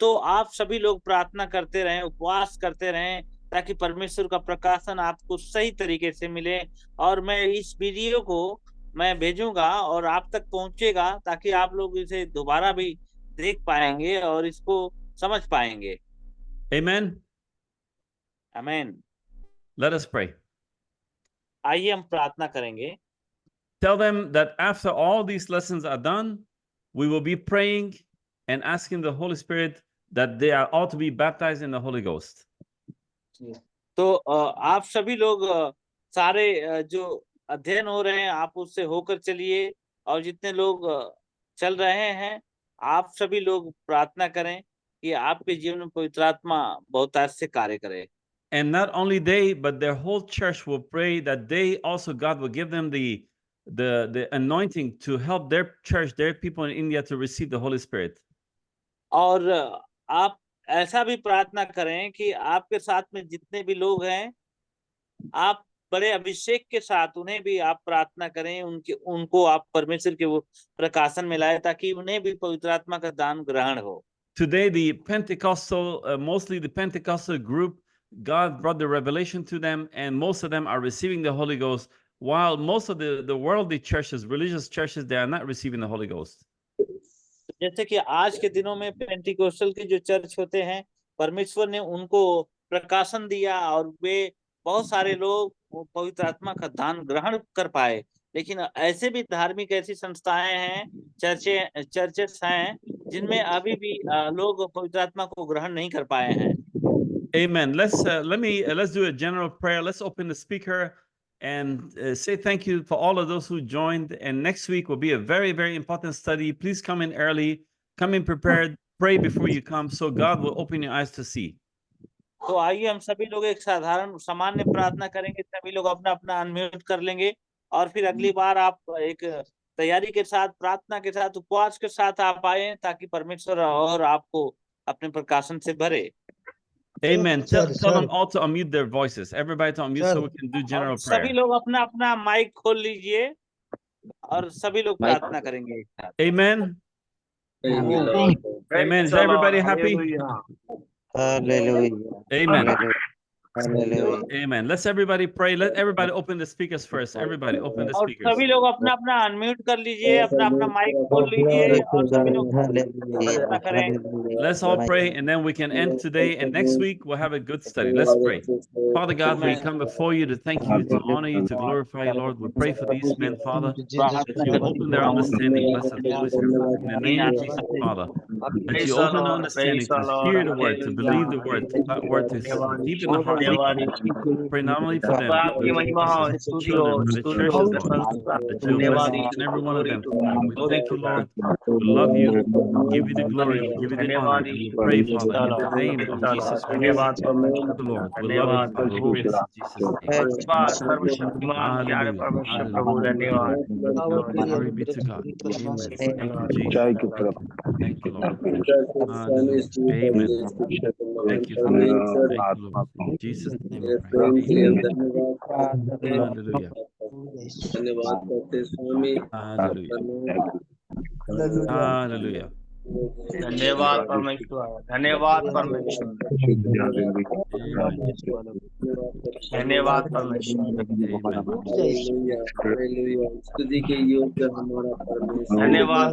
तो आप सभी लोग प्रार्थना करते रहें, उपवास करते रहें, ताकि परमेश्वर का प्रकाशन आपको सही तरीके से मिले। और मैं इस वीडियो को मैं भेजूंगा और आप तक पहुंचेगा, ताकि आप लोग इसे दोबारा भी देख पाएंगे और इसको समझ पाएंगे। Amen. Amen. Let us pray. आइए हम प्रार्थना करेंगे। Tell them that after all these lessons are done, we will be praying and asking the Holy Spirit that they are all to be baptized in the Holy Ghost. तो आप सभी लोग सारे जो अध्ययन हो रहे हैं आप उससे होकर चलिए, और जितने लोग चल रहे हैं आप सभी लोग प्रार्थना करें कि आपके जीवन में पवित्र आत्मा बहुत से कार्य करे। And not only they, but their whole church will pray that they also, God will give them the anointing to help their church, their people in India to receive the Holy Spirit. और आप ऐसा भी प्रार्थना करें कि आपके साथ में जितने भी लोग हैं, आप बड़े अभिषेक के साथ उन्हें भी आप प्रार्थना करें, उनको आप परमेश्वर के वो प्रकाशन में लाए, ताकि उन्हें भी पवित्र आत्मा का दान ग्रहण हो। Today, the Pentecostal, mostly the Pentecostal group, God brought the revelation to them, and most of them are receiving the Holy Ghost, while most of the worldly churches, religious churches, they are not receiving the Holy Ghost. जैसे कि आज के दिनों में Pentecostal के जो church होते हैं, परमेश्वर ने उनको प्रकाशन दिया और वे बहुत सारे लोग पवित्र आत्मा का दान ग्रहण कर पाए। लेकिन ऐसे भी धार्मिक ऐसी संस्थाएं हैं, चर्चेस हैं, जिनमें अभी भी लोग पवित्र आत्मा को ग्रहण नहीं कर पाए हैं। Amen. Let's do a general prayer. Let's open the speaker and say thank you for all of those who joined. And next week will be a very, very important study. Please come in early, come in prepared, pray before you come, so God will open your eyes to see. तो आइए हम सभी लोग एक साधारण सामान्य प्रार्थना करेंगे, सभी लोग अपना अपना अनम्यूट कर लेंगे, और फिर अगली बार आप एक तैयारी के साथ, प्रार्थना के साथ, उपवास के साथ आप आए, ताकि परमेश्वर और आपको अपने प्रकाशन से भरे। Amen. Tell them all to unmute their voices. Everybody to unmute so we can do general prayer. सभी लोग अपना अपना माइक खोल लीजिए और सभी लोग प्रार्थना करेंगे। Amen. Amen. Is everybody happy? Hallelujah. Amen. Amen. Let's everybody pray. Let everybody open the speakers first. Everybody open the speakers. सभी लोग अपना अपना अनम्यूट कर लीजिए, अपना अपना माइक खोल लीजिए और सभी लोग प्रार्थना करें। Let's all pray and then we can end today, and next week we'll have a good study. Let's pray. Father God, we come before you to thank you, to honor you, to glorify you, Lord. We pray for these men, Father, that you open their understanding. Blessed Holy Spirit. In the name of Jesus, Father, that you open their understanding to hear the word, to believe the word, that word to deep in the heart. धन्यवाद Pray not only for them, बाबा आपकी but महिमा हो, for the स्तुति हो, children, for the स्तुति churches, हो, Lord, प्रशंसा that you will धन्यवाद bless each and every one of them. We glory thank to you, Lord. God. We love you. We give you the glory. We give you the honor. धन्यवाद And we pray, Father, in the name of Ishwar Jesus Christ. धन्यवाद परमेश्वर The Lord. We love you, धन्यवाद Father. We Prabhu pray this in Jesus' name. धन्यवाद सर्वशक्तिमान प्यारे Hallelujah. परमेश्वर प्रभु Hallelujah. धन्यवाद Glory be to God. Amen. Thank you, Jesus. Thank you, Lord. Hallelujah. Amen. Thank you, Father. Thank you, Lord. In Jesus' name we pray. Amen. Hallelujah. धन्यवाद करते स्वामी Hallelujah. Hallelujah. धन्यवाद परमेश्वर धन्यवाद परमेश्वर Amen. धन्यवाद परमेश्वर Amen. हालेलुया हालेलुया स्तुति के योग्य हमारा परमेश्वर धन्यवाद